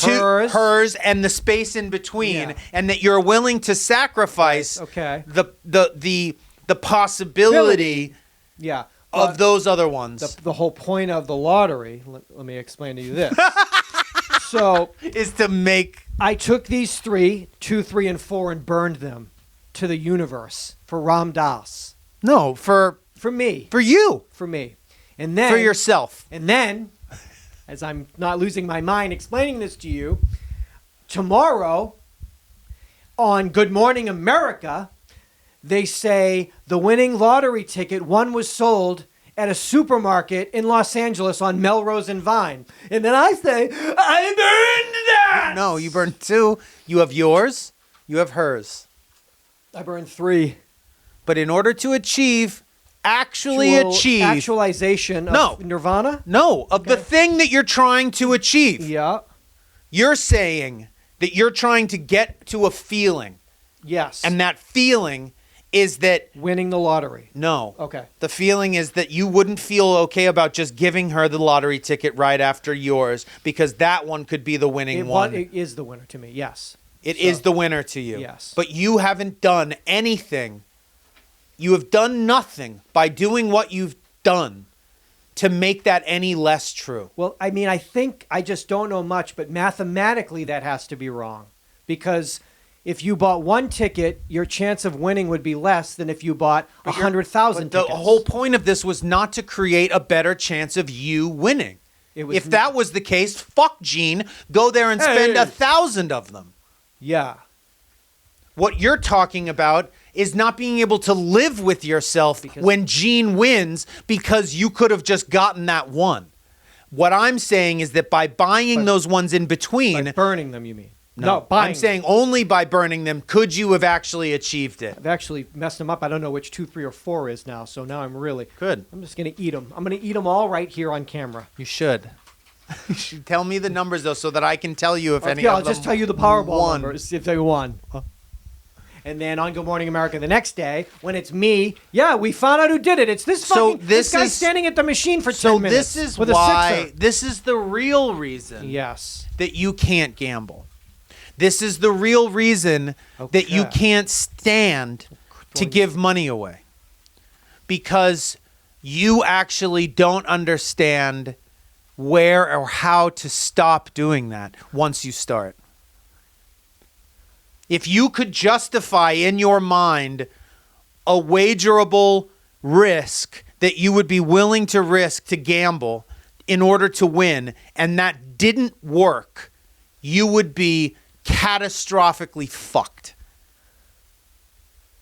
hers, and the space in between, and that you're willing to sacrifice the possibility of those other ones. The whole point of the lottery, let me explain to you this. Is to make... I took these 3, 2, 3, and 4, and burned them to the universe for Ram Dass. No, for me. For you. For me. And then... For yourself. And then, as I'm not losing my mind explaining this to you, tomorrow on Good Morning America, they say the winning lottery ticket, one was sold at a supermarket in Los Angeles on Melrose and Vine. And then I say, I burned that! No, you burned 2. You have yours, you have hers. I burned 3. But in order to achieve... Actualization of nirvana? No, of the thing that you're trying to achieve. Yeah. You're saying that you're trying to get to a feeling. Yes. And that feeling is that... Winning the lottery. No. Okay. The feeling is that you wouldn't feel okay about just giving her the lottery ticket right after yours because that one could be the winning one. It is the winner to me, yes. It is the winner to you. Yes. But you haven't done anything. You have done nothing by doing what you've done to make that any less true. Well, I mean, I think I just don't know much, but mathematically that has to be wrong. Because if you bought 1 ticket, your chance of winning would be less than if you bought 100,000 tickets. The whole point of this was not to create a better chance of you winning. If that was the case, fuck Gene. Go there and spend 1,000 of them. Yeah. What you're talking about is not being able to live with yourself when Gene wins because you could have just gotten that one. What I'm saying is that by buying those ones in between... By burning them, you mean? No, I'm saying only by burning them could you have actually achieved it. I've actually messed them up. I don't know which 2, 3, or 4 is now, so now I'm really... Good. I'm just going to eat them. I'm going to eat them all right here on camera. You should. You should tell me the numbers, though, so that I can tell you if any of them... I'll just tell you the Powerball numbers if they won. And then on Good Morning America the next day, when it's me, we found out who did it. It's this guy standing at the machine for 10 minutes. So this is with why, this is the real reason that you can't gamble. This is the real reason that you can't stand to give money away. Because you actually don't understand where or how to stop doing that once you start. If you could justify in your mind a wagerable risk that you would be willing to risk to gamble in order to win, and that didn't work, you would be catastrophically fucked.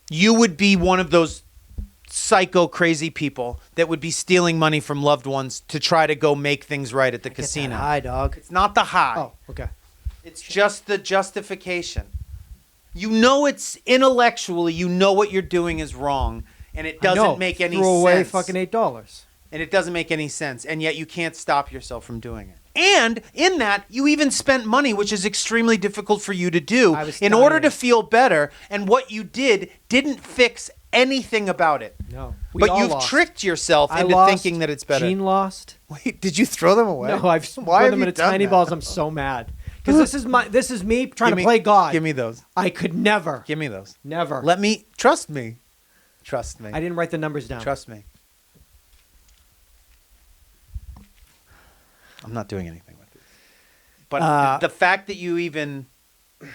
You would be one of those psycho crazy people that would be stealing money from loved ones to try to go make things right at the casino. Get that high, dog. It's not the high. Oh, okay. It's just the justification. You know it's intellectually, you know what you're doing is wrong, and it doesn't make any sense. Throw away fucking $8. And it doesn't make any sense, and yet you can't stop yourself from doing it. And in that, you even spent money, which is extremely difficult for you to do, in order to feel better, and what you did didn't fix anything about it. No. But you've tricked yourself into thinking that it's better. Gene lost. Wait, did you throw them away? No, I've thrown them into tiny balls. I'm so mad. Because this is me trying to play God. Give me those. I could never. Give me those. Never. Trust me. Trust me. I didn't write the numbers down. Trust me. I'm not doing anything with these. But the fact that you even... I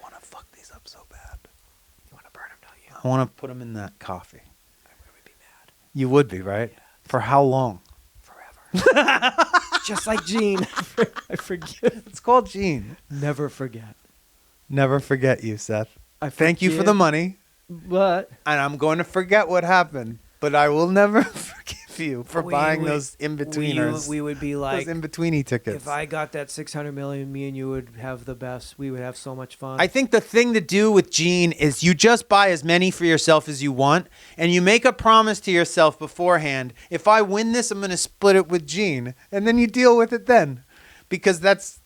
want to fuck these up so bad. You want to burn them, don't you? I want to put them in that coffee. I would be mad. You would be, right? Yeah. For how long? Forever. Just like Gene. I forget. It's called Gene. Never forget. Never forget you, Seth. Thank you for the money. But... And I'm going to forget what happened. But I will never forgive you for buying those in-betweeners. We would be like... Those in-betweeny tickets. If I got that $600 million, me and you would have the best. We would have so much fun. I think the thing to do with Gene is you just buy as many for yourself as you want, and you make a promise to yourself beforehand, if I win this, I'm going to split it with Gene. And then you deal with it then. Because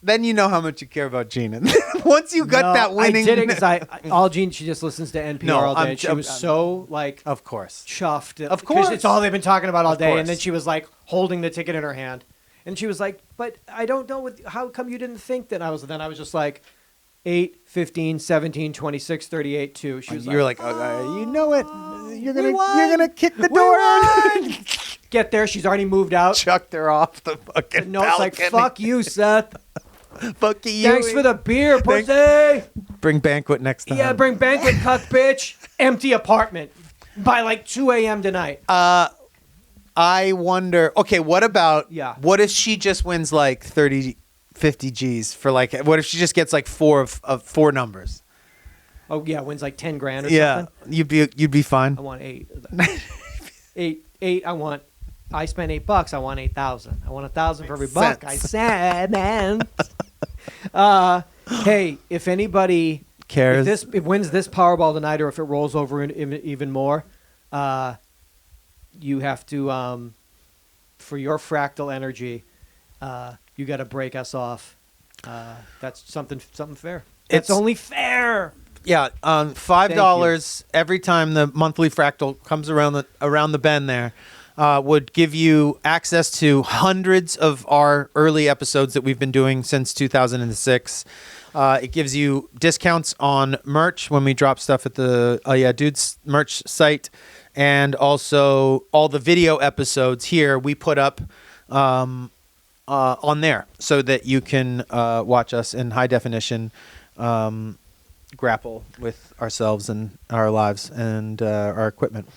then you know how much you care about Gene. And once you got that winning... I did it because all Gene, she just listens to NPR all day. She was so, like... Of course. Chuffed. Of course. Because it's all they've been talking about all day. And then she was, like, holding the ticket in her hand. And she was like, but I don't know, how come you didn't think that? Then I was just like, 8, 15, 17, 26, 38, 2. She was You're like, oh, you know it. You're gonna kick the door in. Get there. She's already moved out. Chucked her off the fucking No, it's like, fuck you, Seth. Fuck you. Thanks for the beer, pussy. Bring banquet next time. Yeah, bring banquet, cuck, bitch. Empty apartment by like 2 a.m. tonight. I wonder, okay, what if she just wins like 30, 50 G's for like, what if she just gets like four numbers? Oh, yeah, wins like 10 grand or something? Yeah, you'd be fine. I want 8. 8, I spent $8. I want 8,000. I want 1,000 for every buck I spent. Hey, if anybody cares, if it wins this Powerball tonight, or if it rolls over even more, you have to for your fractal energy, you got to break us off. That's something fair. It's only fair. Yeah, $5 every time the monthly fractal comes around the bend there. Would give you access to hundreds of our early episodes that we've been doing since 2006. It gives you discounts on merch when we drop stuff at the UhhYeahDude merch site, and also all the video episodes here we put up on there so that you can watch us in high definition, grapple with ourselves and our lives and our equipment.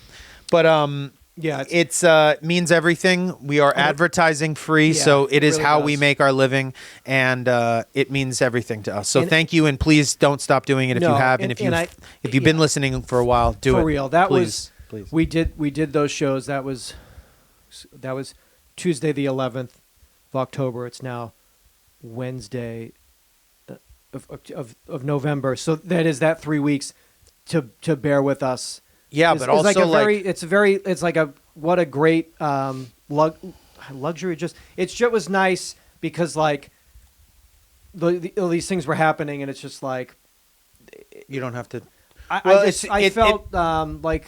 But yeah, it's means everything. We are advertising free, so it is really how we make our living, and it means everything to us. So thank you, and please don't stop doing it if you have, and if you've been listening for a while, do it for real. That please. We did those shows. That was Tuesday the 11th of October. It's now Wednesday of November. So that is that 3 weeks to bear with us. Yeah, but also what a great luxury. It was nice because like these things were happening, and it's just like you don't have to. I felt like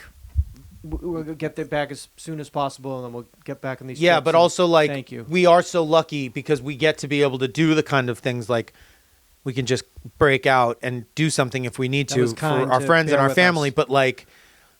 we'll get that back as soon as possible, and then we'll get back in these. Yeah, but also like thank you. We are so lucky because we get to be able to do the kind of things like we can just break out and do something if we need to for our friends and our family, but like.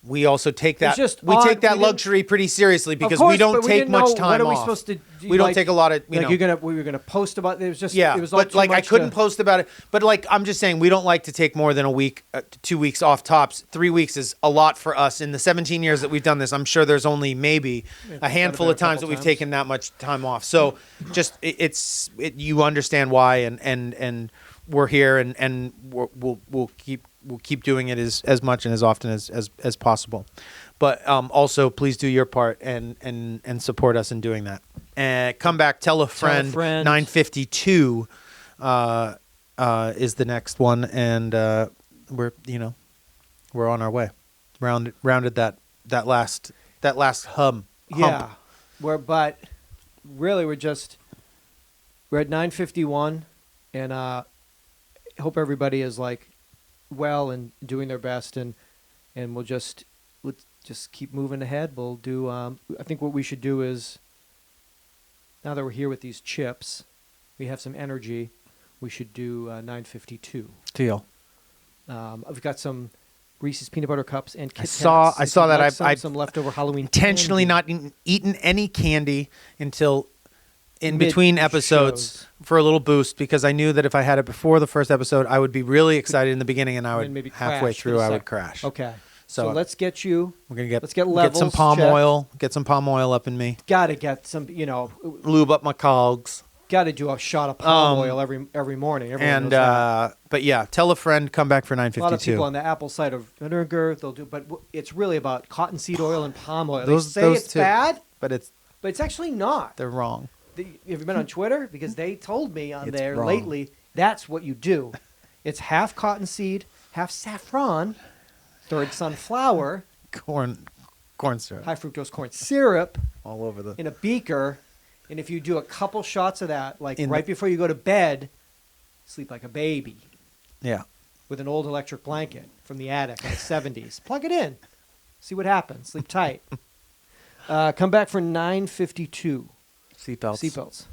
we also take that just we odd. take that We didn't- luxury pretty seriously because Of course, we don't but take didn't much know, time what are we off. supposed to do? We don't take a lot of we were gonna post about it. It was just yeah, it was all but too like I much couldn't to- post about it. But like I'm just saying, we don't like to take more than a week, 2 weeks off tops. 3 weeks is a lot for us. In the 17 years that we've done this, I'm sure there's only maybe a handful of times that we've taken that much time off. So just you understand why, and we're here, and we'll keep doing it as much and as often as possible. But also, please do your part and support us in doing that. And come back, tell a friend. 952 is the next one, and we're on our way. Rounded that last hump. Yeah, but really we're at 9:51, and hope everybody is like well and doing their best, and let's just keep moving ahead. We'll do. I think what we should do is, now that we're here with these chips, we have some energy. We should do 9:52. Deal. I've got some Reese's peanut butter cups and Kit Kats. I saw that. Like I some leftover Halloween intentionally candy. not eaten any candy until in between episodes shows. for a little boost, because I knew that if I had it before the first episode, I would be really excited in the beginning, and I would maybe halfway crash through I would crash. Okay. So let's get you. We're gonna let's get levels some palm checked. oil. Get some palm oil up in me. Gotta get some. Lube up my cogs. Gotta do a shot of palm oil every morning. Everyone knows that. But yeah, tell a friend. Come back for 9:52. A lot of people on the apple cider vinegar they'll do, but it's really about cottonseed oil and palm oil. Those they say it's two. bad, but it's actually not. they're wrong. Have you been on Twitter? Because they told me on It's there wrong. lately that's what you do. It's half cottonseed, half saffron, third sunflower, Corn syrup high fructose corn syrup all over the. in a beaker, and if you do a couple shots of that, like In right before you go to bed, sleep like a baby Yeah. with an old electric blanket from the attic in the 70s. Plug it in. See what happens. Sleep tight. Come back for 9:52. Seatbelts. Seatbelts.